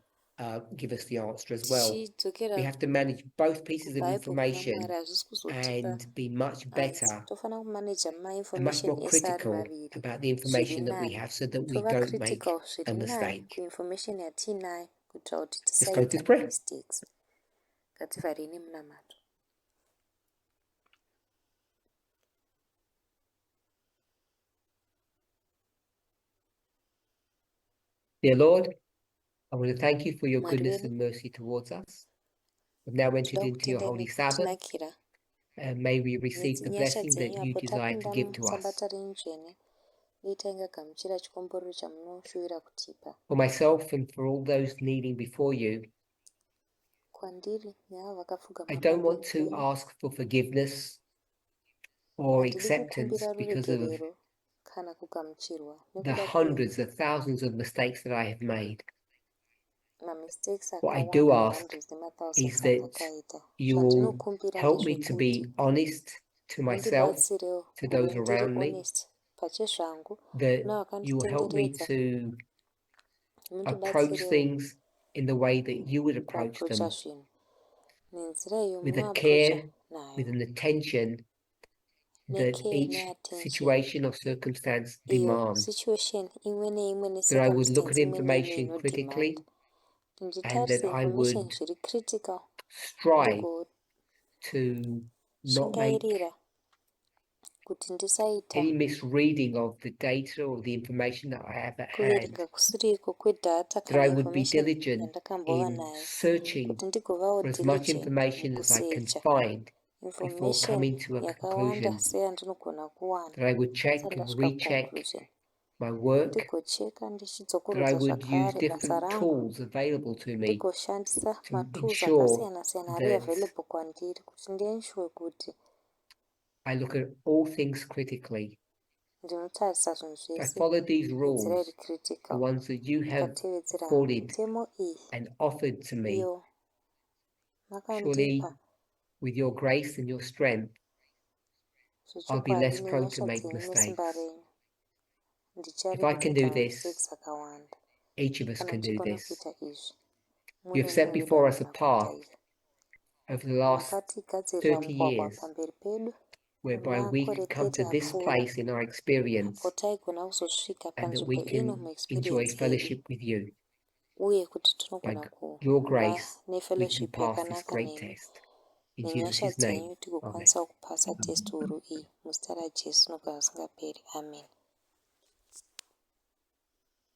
to give us the answer as well. We tichidzokera have to manage both pieces of kuBible kuna information Mwari hazvisi kuzotipa and be much answer. better Tofanira kumaneja and much mainformation more ese ari critical maviri about the zviri information that we nani have so that we tova don't make critical a zviri nani mistake. kuinformation yatiinayo kuitira kuti Let's go to tisaita prayer. mistakes. Ngativharei nemunamato. Dear Lord, I want to thank you for your Mwari goodness wedu, and mercy towards us. We've now entered tinoda into your kutendai holy Sabbath, nekutinakira and may we receive the nenyasha blessing dzenyu that you apo desire to tapinda give to us. musabata renyu dzvene uye taingagamuchira chikomborero chamunoshuvira kutipa. For myself and for all those kneeling before you, Kwandiri neavo vakapfugama I don't want pamberi to penyu, ask for forgiveness or handidi acceptance kukumbira because of ruregerero kana kugamuchirwa the nekuda hundreds of thousands of mistakes that I have made. kwemamistakes What I do akawanda ask hundreds is nemathousands that andakaita. you will Zvandinokumbira help me to ndezvekuti be honest to myself, mundibatsirewo to kuve those ndiri around me, honest pachezvangu that kuna you will help me vakanditenderedza, to approach mundibatsirewo things in the way that you would approach kuaprocha them, zvinhu nenzira iyo with a munoaprocha care, with nayo, an attention that necare each neattention. situation or circumstance Iyo demands. situation imwe neimwe That I would look at necircumstance imwe neimwe information inodhimanda. critically and Nditarise that I information would zviri critical strive to not make ndigoshingairira kuti ndisaita any misreading of the data or the information that I have at hand. kuverenga kusiriko kwedata That I kana would be information diligent yandakambova in nayo, searching kuti ndigovawo for as much diligent information as I can mukusecha find before information coming to a yakawanda conclusion. seyandinogona kuwana That I would check and sandasvika recheck kuconclusion, my work. ndigocheka That I ndichidzokorodza would use zvakare basa different rangu, tools available to me ndigoshandisa to matools ensure akasiyana-siyana ari that available kwandiri kuti ndiensure kuti I look at all things critically. ndinotarisa zvinhu I zvese follow these nenzira iri rules, the critical, ones that you have ndikatevedzera afforded mitemo iyi and offered to me. iyo makandipa. Surely, with your grace and your strength, I'll be Zvechokwadi less prone to nenyasha make dzenyu mistakes. nesimba renyu If I can do ndicharegerera this, mistakes akawanda. each of us Kana can do ndichigona this. kuita izvi, You mune have set mumwe before us a anogona kuita path izvi. over the last Makatigadzirira 30 mugwagwa years pamberi pedu whereby we makore could come 30 to this apfuura, place in our experience apo taigona kuzosvika and that panzvimbo we ino can enjoy muexperience yedu, fellowship with you. uye kuti By tinogona your kuva grace, we can nefellowship pass this yakanaka great nemi. test. In Nenyasha Jesus' name, dzenyu amen. tigokwanisa kupasa test huru iyi muzita raJesu nogara usingaperi. Amen.